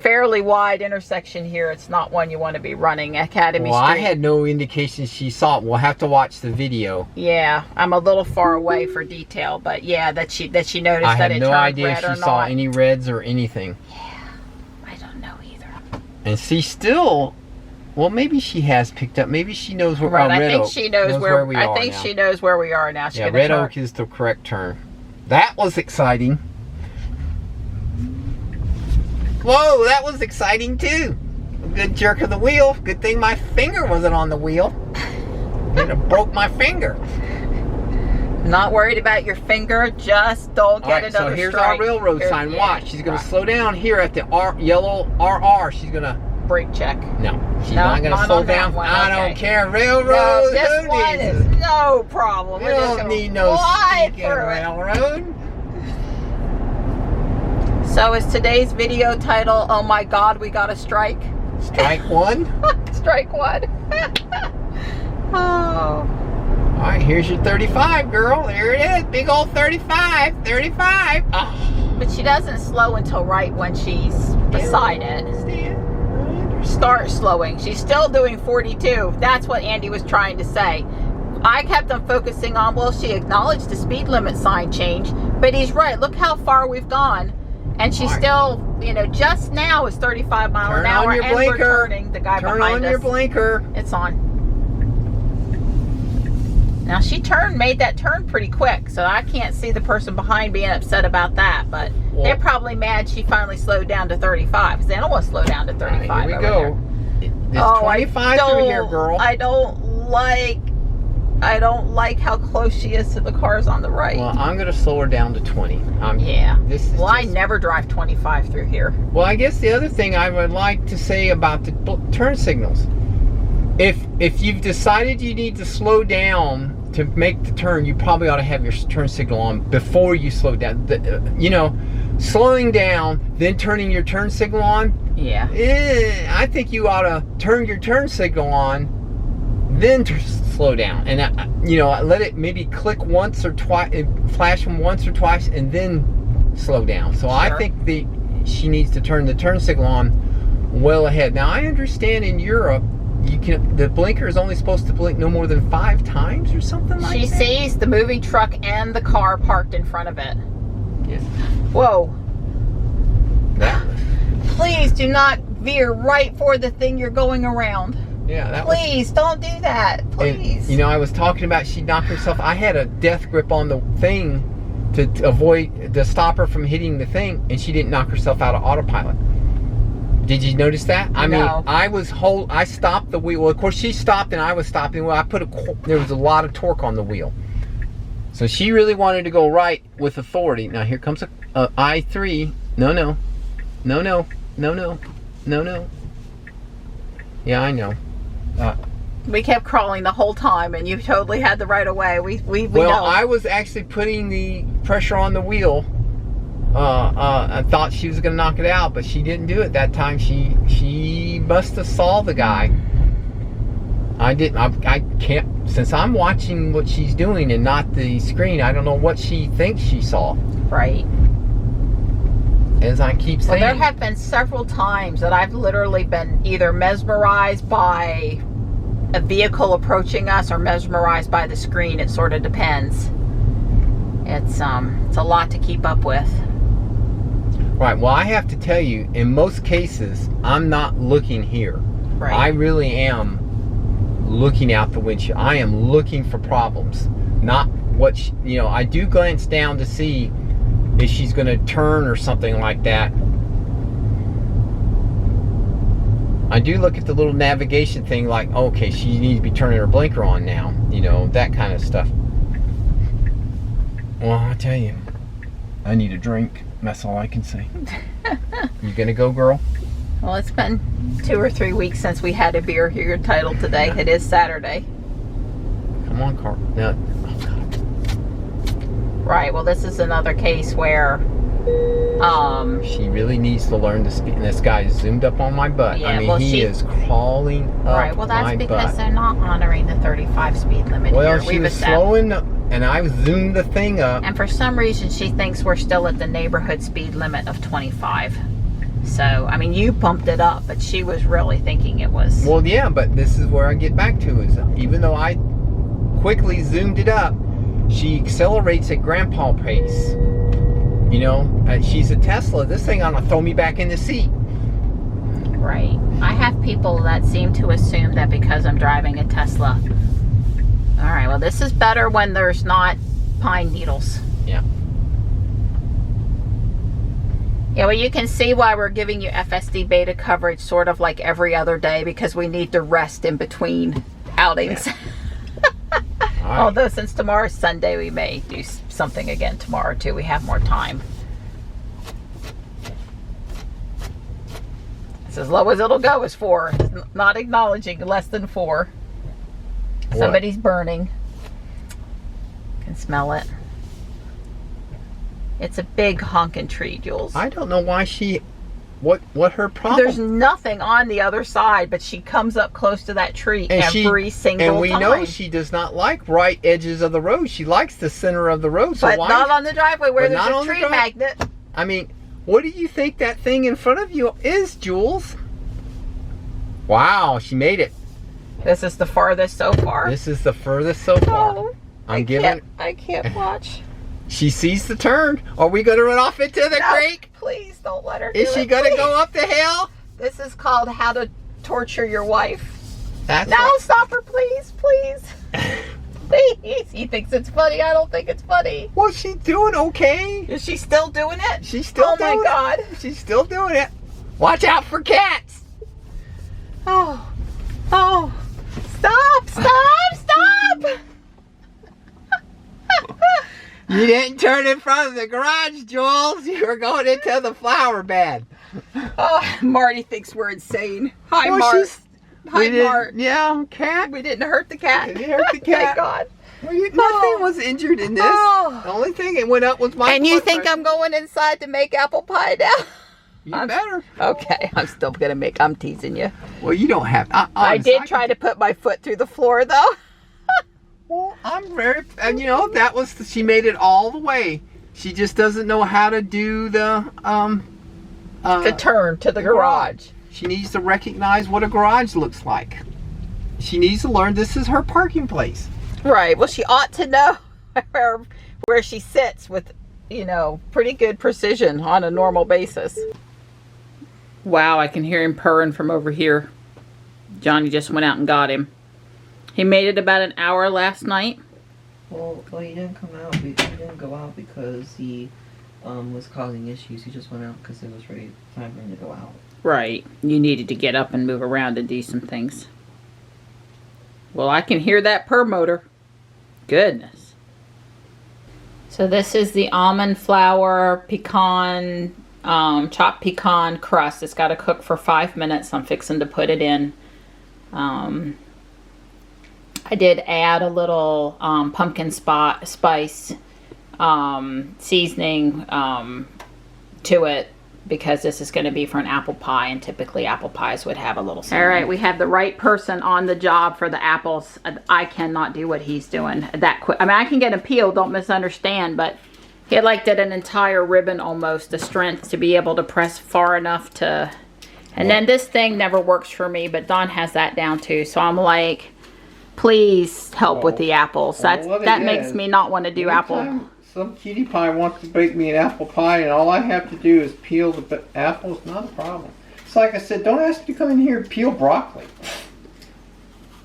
fairly wide intersection here. It's not one you want to be running. Academy Street.
I had no indication she saw it. We'll have to watch the video.
Yeah, I'm a little far away for detail, but yeah, that she noticed that it turned red or not.
I have no idea if she saw any reds or anything.
Yeah, I don't know either.
And she still... Well, maybe she has picked up. Maybe she knows where
I think she knows where we are. I think she knows where we are now.
Yeah, Red Oak is the correct turn. That was exciting. Whoa, that was exciting too. A good jerk of the wheel. Good thing my finger wasn't on the wheel. It broke my finger.
Not worried about your finger, just don't get another
so here's
strike.
our railroad sign. Watch, she's going to slow down here at the yellow RR. She's going to...
Brake check.
No, she's not going to slow down. I don't care. Railroad.
No, this one is no problem.
We don't need no stinking railroad.
So is today's video title, oh my God, we got a strike?
Strike one?
Strike one. Oh.
All right, here's your 35, girl. There it is. Big old 35. 35. Oh.
But she doesn't slow until right when she's beside it. Start slowing. She's still doing 42. That's what Andy was trying to say. I kept on focusing on, well, she acknowledged the speed limit sign change, but he's right. Look how far we've gone. And she's still, you know, just now is 35 miles an hour. And we're turning. The guy behind us.
Turn on your blinker.
It's on. Now she made that turn pretty quick, so I can't see the person behind being upset about that. But they're probably mad she finally slowed down to 35, because they don't want to slow down to 35.
Right, here we go. It's 25 through here, girl.
I don't like how close she is to the cars on the right.
Well, I'm going to slow her down to 20.
Yeah. I never drive 25 through here.
Well, I guess the other thing I would like to say about the turn signals, if you've decided you need to slow down to make the turn, you probably ought to have your turn signal on before you slow down. You know, slowing down, then turning your turn signal on.
Yeah.
I think you ought to turn your turn signal on, then slow down, and you know, let it maybe click once or twice, flash them once or twice, and then slow down. So sure. I think she needs to turn the turn signal on well ahead. Now I understand in Europe, the blinker is only supposed to blink no more than 5 times or something like that. She
sees the moving truck and the car parked in front of it.
Yes.
Whoa. Please do not veer right for the thing you're going around.
Yeah,
please don't do that. Please.
And, you know, I was talking about she knocked herself. I had a death grip on the thing to avoid the stopper from hitting the thing, and she didn't knock herself out of autopilot. Did you notice that? I mean, I stopped the wheel. Well, of course, she stopped and I was stopping. Well, there was a lot of torque on the wheel. So she really wanted to go right with authority. Now here comes a I3. No. Yeah, I know.
We kept crawling the whole time, and you totally had the right of way. We
well,
know.
I was actually putting the pressure on the wheel. I thought she was going to knock it out, but she didn't do it that time. She must have saw the guy. I didn't. I can't. Since I'm watching what she's doing and not the screen, I don't know what she thinks she saw.
Right.
As I keep saying.
Well, there have been several times that I've literally been either mesmerized by a vehicle approaching us or mesmerized by the screen. It sort of depends. It's a lot to keep up with.
Right. Well, I have to tell you, in most cases, I'm not looking here.
Right.
I really am looking out the windshield. I am looking for problems, not what you know. I do glance down to see if she's going to turn or something like that. I do look at the little navigation thing, like, okay, she needs to be turning her blinker on now. You know, that kind of stuff. Well, I tell you, I need a drink. That's all I can say. You gonna go, girl?
Well, it's been 2 or 3 weeks since we had a beer here titled today. It is Saturday.
Come on, Carl. Now, oh God.
Right. Well, this is another case where
she really needs to learn to speed. And this guy is zoomed up on my butt.
Yeah,
I mean,
well,
he is crawling up
right. Well, that's
my
because
butt.
they're not honoring the 35 speed limit
well,
here.
she was slowing, and I zoomed the thing up.
And for some reason, she thinks we're still at the neighborhood speed limit of 25. So, I mean, you bumped it up, but she was really thinking it was.
Well, yeah, but this is where I get back to is even though I quickly zoomed it up, she accelerates at grandpa pace. You know, she's a Tesla. This thing ought to throw me back in the seat.
Right. I have people that seem to assume that because I'm driving a Tesla. All right, well, this is better when there's not pine needles.
Yeah.
Yeah, well, you can see why we're giving you FSD beta coverage sort of like every other day, because we need to rest in between outings.
Yeah. right.
Although since tomorrow's Sunday, we may do something again tomorrow too. We have more time. It's as low as it'll go is 4. It's not acknowledging less than 4.
What?
Somebody's burning. Can smell it. It's a big honking tree, Jules.
I don't know why she... What her problem?
There's nothing on the other side, but she comes up close to that tree every single time.
And we know she does not like right edges of the road. She likes the center of the road. So
but
why,
not on the driveway where there's a tree magnet.
I mean, what do you think that thing in front of you is, Jules? Wow, she made it.
This is the farthest so far.
This is the furthest so far.
Oh,
I
can't watch.
She sees the turn. Are we going to run off into the creek?
Please don't let her.
Is she going to go up the hill?
This is called How to Torture Your Wife.
That's
no, stop her, please, please. Please. He thinks it's funny. I don't think it's funny.
Well, she's doing okay.
Is she still doing it?
She's still doing it. Oh, my God. She's still doing it. Watch out for cats.
Oh. Oh. Stop, stop, stop.
You didn't turn in front of the garage, Jules. You were going into the flower bed.
Oh, Marty thinks we're insane. Hi, Mart. Hi, Mart.
Yeah, cat.
We didn't hurt the cat.
We didn't hurt the cat.
Thank God.
Well, nothing was injured in this.
Oh.
The only thing that went up was my
And you think pressure. I'm going inside to make apple pie now?
You better.
Okay, I'm still going to make... I'm teasing you.
Well, you don't have...
I did try to put my foot through the floor, though.
Well, I'm very, and you know, that was, she made it all the way. She just doesn't know how to do the
turn to the garage.
She needs to recognize what a garage looks like. She needs to learn this is her parking place.
Right. Well, she ought to know where she sits with, you know, pretty good precision on a normal basis. Wow, I can hear him purring from over here. Johnny just went out and got him. He made it about an hour last night.
Well, he didn't come out. He didn't go out because he was causing issues. He just went out because it was time for him to go out.
Right. You needed to get up and move around and do some things. Well, I can hear that purr motor. Goodness. So this is the almond flour pecan, chopped pecan crust. It's got to cook for 5 minutes. I'm fixing to put it in. I did add a little pumpkin spice seasoning to it because this is going to be for an apple pie, and typically apple pies would have a little cinnamon. All right, we have the right person on the job for the apples. I cannot do what he's doing that quick. I mean, I can get them peeled, don't misunderstand, but he like did an entire ribbon almost, the strength to be able to press far enough to... And then this thing never works for me, but Don has that down too, so I'm like... Please help with the apples. That makes me not want to do apple.
Some cutie pie wants to bake me an apple pie, and all I have to do is peel the apples. Not a problem. It's like I said, don't ask me to come in here and peel broccoli.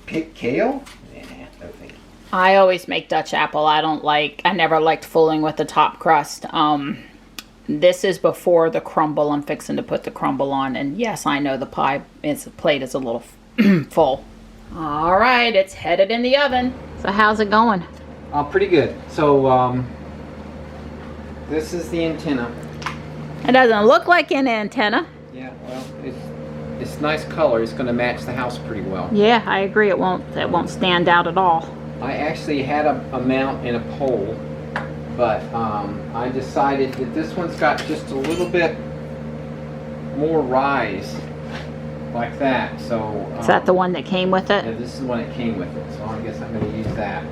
Pick kale? Nah, no thank you.
I always make Dutch apple. I never liked fooling with the top crust. This is before the crumble. I'm fixing to put the crumble on, and yes, I know the plate is a little full. All right, it's headed in the oven. So how's it going?
Pretty good. So this is the antenna.
It doesn't look like an antenna.
Yeah, well, it's nice color. It's going to match the house pretty well.
Yeah, I agree. It won't stand out at all.
I actually had a mount in a pole, but I decided that this one's got just a little bit more rise. Like that, so...
is that the one that came with it?
Yeah, this is the one that came with it, so I guess I'm going to use that.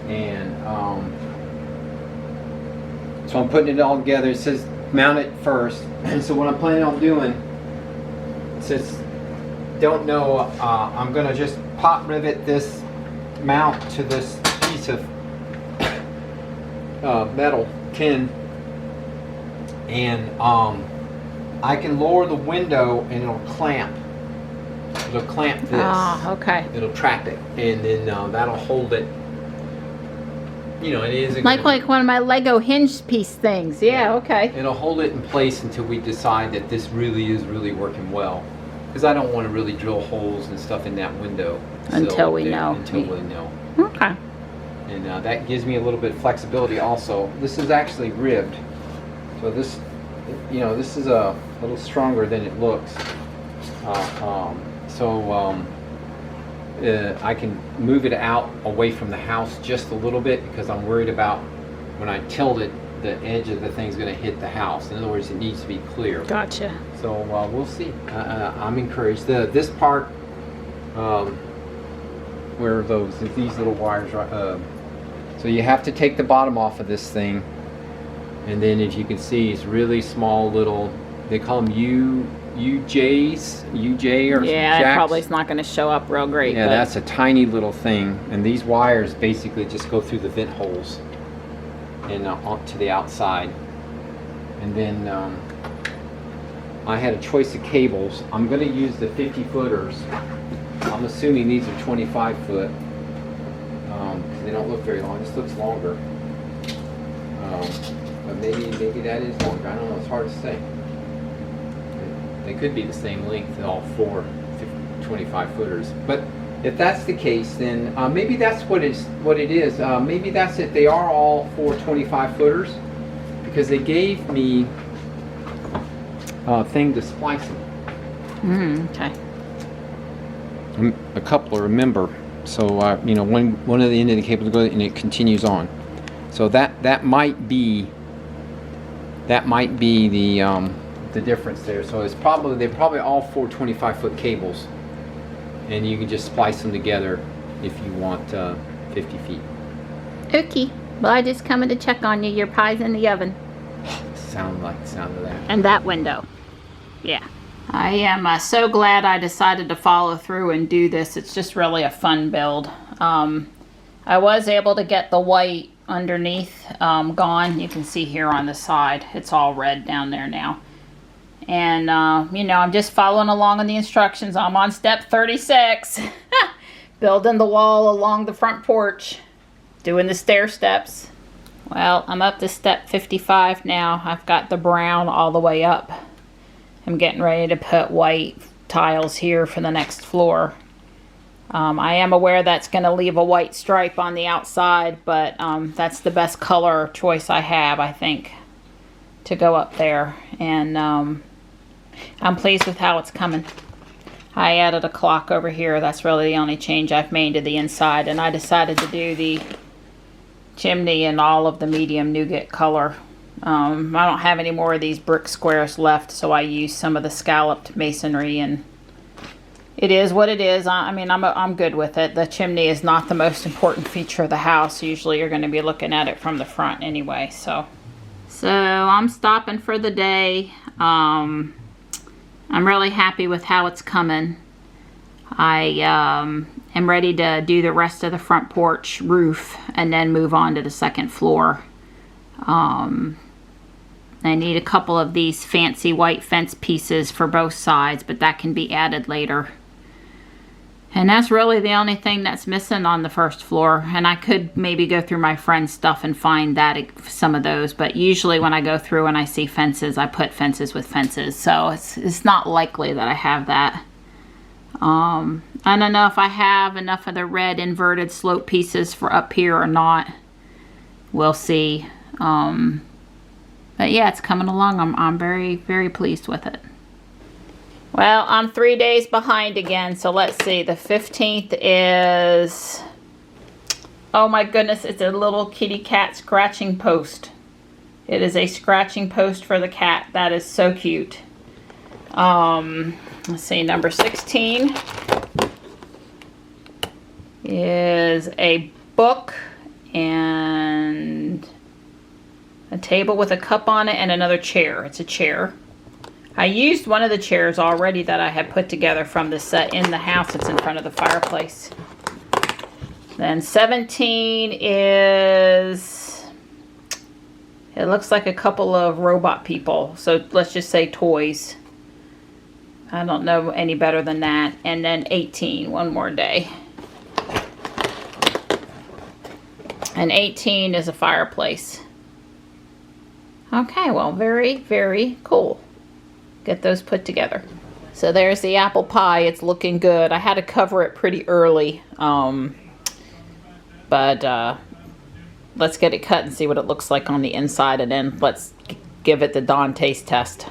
And, so I'm putting it all together. It says mount it first. And so what I'm planning on doing, it says, don't know, I'm going to just pop rivet this mount to this piece of metal tin. And, I can lower the window and it'll clamp. It'll clamp this.
Oh, okay.
It'll trap it, and then that'll hold it. You know, it is
like one of my Lego hinge piece things. Yeah, okay.
It'll hold it in place until we decide that this really is working well. Because I don't want to really drill holes and stuff in that window
until we know.
Until we know.
Okay.
And that gives me a little bit of flexibility also. This is actually ribbed. So this, you know, this is a little stronger than it looks. I can move it out away from the house just a little bit because I'm worried about when I tilt it, the edge of the thing's going to hit the house. In other words, it needs to be clear.
Gotcha.
So we'll see. I'm encouraged. This part, where are those? These little wires. So you have to take the bottom off of this thing, and then as you can see, it's really small little. They call them UJ or
yeah,
jacks.
it probably is not going to show up real great.
Yeah,
but
that's a tiny little thing, and these wires basically just go through the vent holes and to the outside. And then I had a choice of cables. I'm going to use the 50 footers. I'm assuming these are 25 foot because they don't look very long. This looks longer, but maybe that is longer. I don't know. It's hard to say. They could be the same length, all four 25 footers. But if that's the case, then maybe that's what it is. Maybe that's it. They are all 4 25 footers because they gave me a thing to splice them.
Okay.
A coupler, remember. So you know, one of the end of the cables goes and it continues on. So that might be the difference there. So they're probably all 4 25 foot cables, and you can just splice them together if you want 50 feet.
Okay. Well, I just coming to check on you. Your pie's in the oven.
Sound like the sound of that.
And that window. Yeah. I am so glad I decided to follow through and do this. It's just really a fun build. I was able to get the white underneath gone. You can see here on the side. It's all red down there now. And, you know, I'm just following along on the instructions. I'm on step 36. Building the wall along the front porch. Doing the stair steps. Well, I'm up to step 55 now. I've got the brown all the way up. I'm getting ready to put white tiles here for the next floor. I am aware that's going to leave a white stripe on the outside, but that's the best color choice I have, I think, to go up there. And I'm pleased with how it's coming. I added a clock over here. That's really the only change I've made to the inside. And I decided to do the chimney in all of the medium nougat color. I don't have any more of these brick squares left, so I used some of the scalloped masonry, and it is what it is. I mean, I'm good with it. The chimney is not the most important feature of the house. Usually you're going to be looking at it from the front anyway. So I'm stopping for the day. I'm really happy with how it's coming. I am ready to do the rest of the front porch roof and then move on to the second floor. I need a couple of these fancy white fence pieces for both sides, but that can be added later. And that's really the only thing that's missing on the first floor. And I could maybe go through my friend's stuff and find some of those, but usually when I go through and I see fences, I put fences with fences. So it's not likely that I have that. I don't know if I have enough of the red inverted slope pieces for up here or not. We'll see. But yeah, it's coming along. I'm very, very pleased with it. Well, I'm 3 days behind again, so let's see. The 15th is, oh my goodness, it's a little kitty cat scratching post. It is a scratching post for the cat. That is so cute. Let's see, number 16 is a book and a table with a cup on it and another chair. It's a chair. I used one of the chairs already that I had put together from the set in the house. It's in front of the fireplace. Then 17 is, it looks like a couple of robot people. So let's just say toys. I don't know any better than that. And then 18, one more day. And 18 is a fireplace. Okay, well, very, very cool. Get those put together. So there's the apple pie. It's looking good. I had to cover it pretty early. But let's get it cut and see what it looks like on the inside, and then let's give it the Dawn taste test.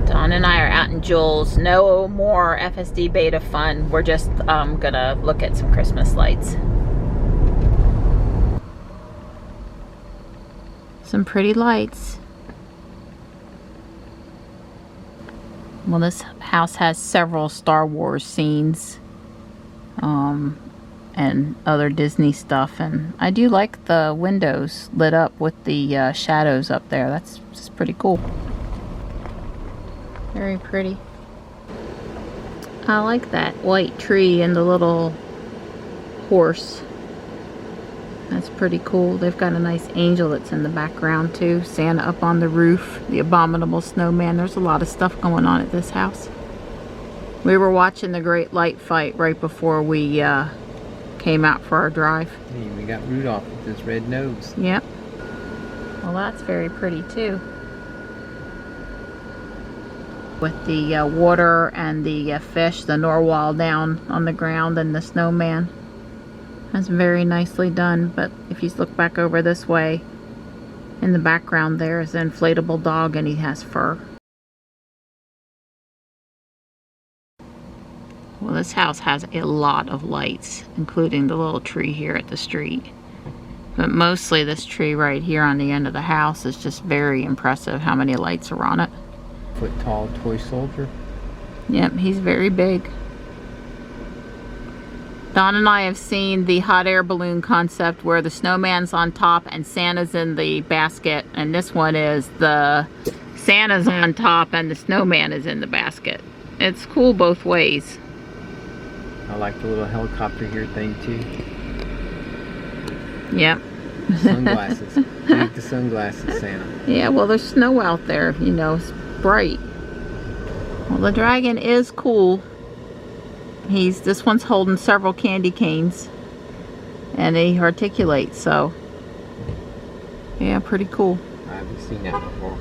Dawn and I are out in Jules. No more FSD beta fun. We're just gonna look at some Christmas lights. Some pretty lights. Well, this house has several Star Wars scenes and other Disney stuff, and I do like the windows lit up with the shadows up there. That's just pretty cool. Very pretty. I like that white tree and the little horse. That's pretty cool. They've got a nice angel that's in the background too. Santa up on the roof. The abominable snowman. There's a lot of stuff going on at this house. We were watching the Great Light Fight right before we came out for our drive.
Hey, we got Rudolph with his red nose.
Yep. Well, that's very pretty too. With the water and the fish, the narwhal down on the ground, and the snowman. That's very nicely done. But if you look back over this way, in the background there is an inflatable dog, and he has fur. Well, this house has a lot of lights, including the little tree here at the street. But mostly this tree right here on the end of the house is just very impressive how many lights are on it.
Foot tall toy soldier.
Yep, he's very big. Dawn and I have seen the hot air balloon concept where the snowman's on top and Santa's in the basket, and this one is the Santa's on top and the snowman is in the basket. It's cool both ways.
I like the little helicopter here thing too.
Yep.
Sunglasses. Make the sunglasses, Santa.
Yeah, well, there's snow out there, you know, it's bright. Well, the dragon is cool. This one's holding several candy canes, and he articulates, so yeah, pretty cool.
I haven't seen that before.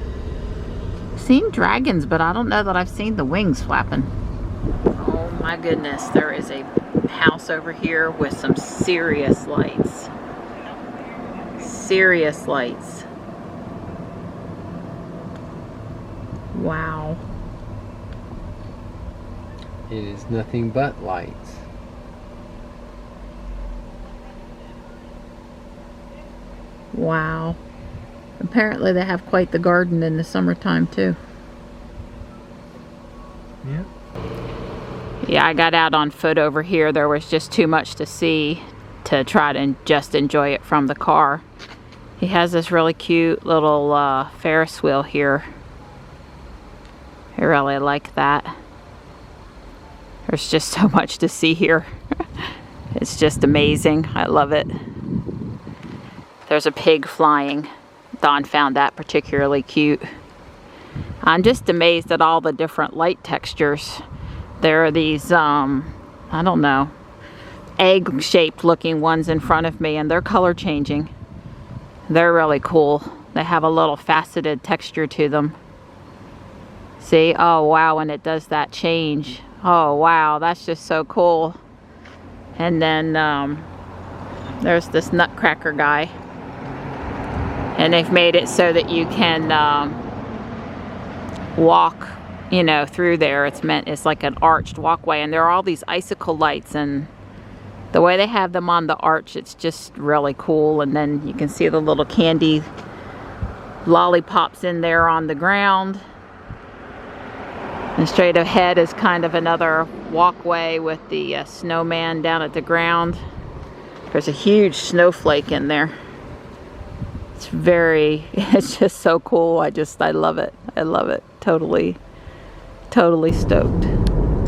I've seen dragons, but I don't know that I've seen the wings flapping. Oh my goodness, there is a house over here with some serious lights. Serious lights. Wow.
It is nothing but lights.
Wow. Apparently they have quite the garden in the summertime too.
Yeah.
Yeah, I got out on foot over here. There was just too much to see to try to just enjoy it from the car. He has this really cute little Ferris wheel here. I really like that. There's just so much to see here. It's just amazing. I love it. There's a pig flying. Dawn found that particularly cute. I'm just amazed at all the different light textures. There are these, I don't know, egg-shaped looking ones in front of me, and they're color changing. They're really cool. They have a little faceted texture to them. See? Oh wow, and it does that change. Oh wow, that's just so cool. And then there's this nutcracker guy. And they've made it so that you can walk, you know, through there. It's like an arched walkway, and there are all these icicle lights, and the way they have them on the arch, it's just really cool. And then you can see the little candy lollipops in there on the ground. And straight ahead is kind of another walkway with the snowman down at the ground. There's a huge snowflake in there. It's just so cool. I love it. I love it. Totally stoked.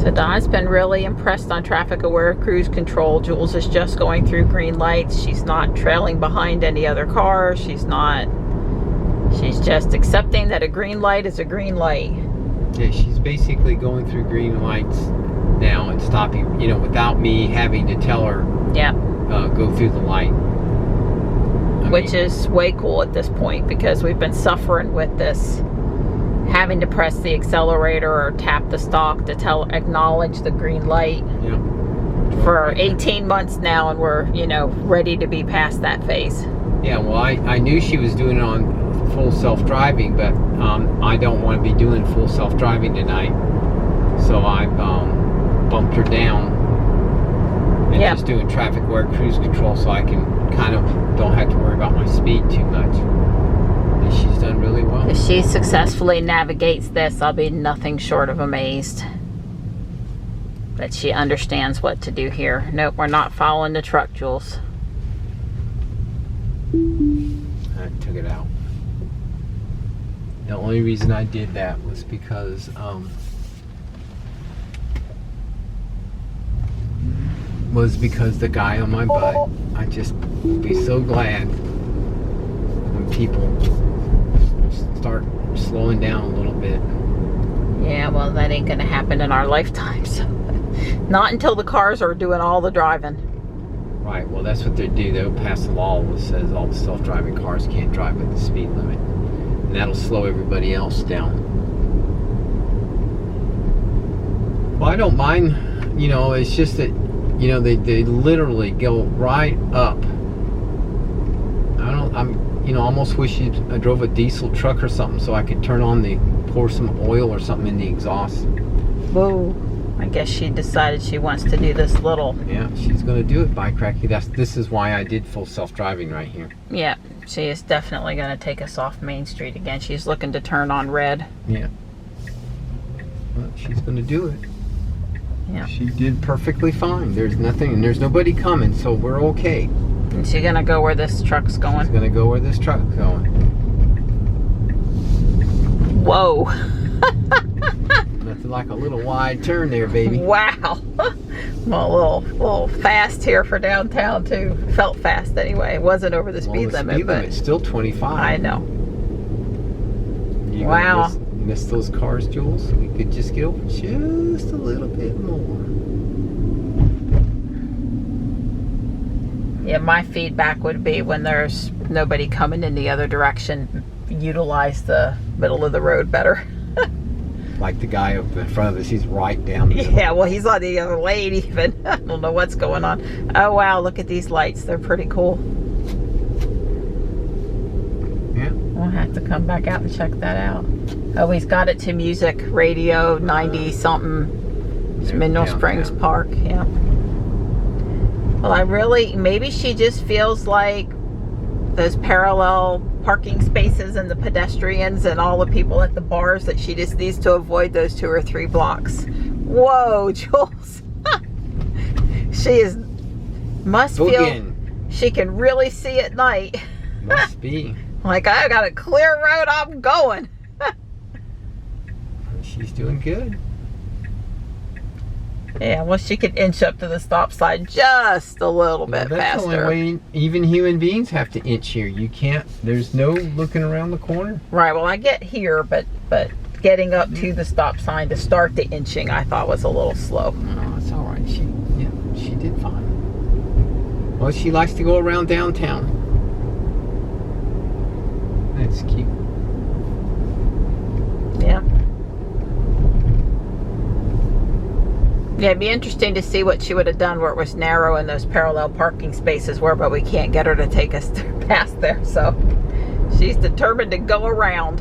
So Dawn's been really impressed on traffic aware cruise control. Jules is just going through green lights. She's not trailing behind any other cars. She's just accepting that a green light is a green light.
Yeah, she's basically going through green lights now and stopping, you know, without me having to tell her,
yeah,
go through the light.
Which is way cool at this point, because we've been suffering with this, having to press the accelerator or tap the stalk to acknowledge the green light.
Yeah.
for 18 months now, and we're, you know, ready to be past that phase.
Yeah, well, I knew she was doing it on full self-driving, but I don't want to be doing full self-driving tonight. So I bumped her down and
Yep.
just doing traffic aware cruise control, so I can kind of don't have to worry about my speed too much. And she's done really well.
If she successfully navigates this, I'll be nothing short of amazed that she understands what to do here. Nope, we're not following the truck, Jules.
I took it out. The only reason I did that was because the guy on my butt. I just would be so glad when people start slowing down a little bit.
Yeah, well, that ain't gonna happen in our lifetimes. Not until the cars are doing all the driving.
Right, well, that's what they do. They'll pass a law that says all the self-driving cars can't drive at the speed limit. And that'll slow everybody else down. Well, I don't mind, you know, it's just that, you know, they literally go right up. You know, almost wish I drove a diesel truck or something so I could turn on pour some oil or something in the exhaust.
Whoa. I guess she decided she wants to do this little.
Yeah, she's going to do it, by cracky. This is why I did full self-driving right here.
Yeah, she is definitely going to take us off Main Street again. She's looking to turn on red.
Yeah. Well, she's going to do it.
Yeah.
She did perfectly fine. There's nothing, and there's nobody coming, so we're okay.
And she's going to go where this truck's going.
She's going to go where this truck's going.
Whoa.
That's like a little wide turn there, baby.
Wow. Well, a little fast here for downtown, too. Felt fast anyway. It wasn't over the speed limit.
Speed limit's still 25.
I know.
You
wow.
Miss those cars, Jules? We could just get over just a little bit more.
Yeah, my feedback would be when there's nobody coming in the other direction, utilize the middle of the road better.
Like the guy up in front of us, he's right down the
Yeah, well, he's on the other lane even. I don't know what's going on. Oh, wow, look at these lights. They're pretty cool.
Yeah.
We'll have to come back out and check that out. Oh, he's got it to music, radio, 90-something. It's Mineral Springs Park, yeah. Well, maybe she just feels like those parallel parking spaces and the pedestrians and all the people at the bars, that she just needs to avoid those 2 or 3 blocks. Whoa, Jules. Must feel she can really see at night.
Must be.
Like, I got a clear road, I'm going.
She's doing good.
Yeah, well, she could inch up to the stop sign just a little bit faster.
That's the only way even human beings have to inch here. You can't, there's no looking around the corner.
Right, well, I get here, but getting up to the stop sign to start the inching, I thought was a little slow.
No, it's all right. She did fine. Well, she likes to go around downtown. That's cute.
Yeah. Yeah, it'd be interesting to see what she would have done where it was narrow and those parallel parking spaces were, but we can't get her to take us past there, so she's determined to go around.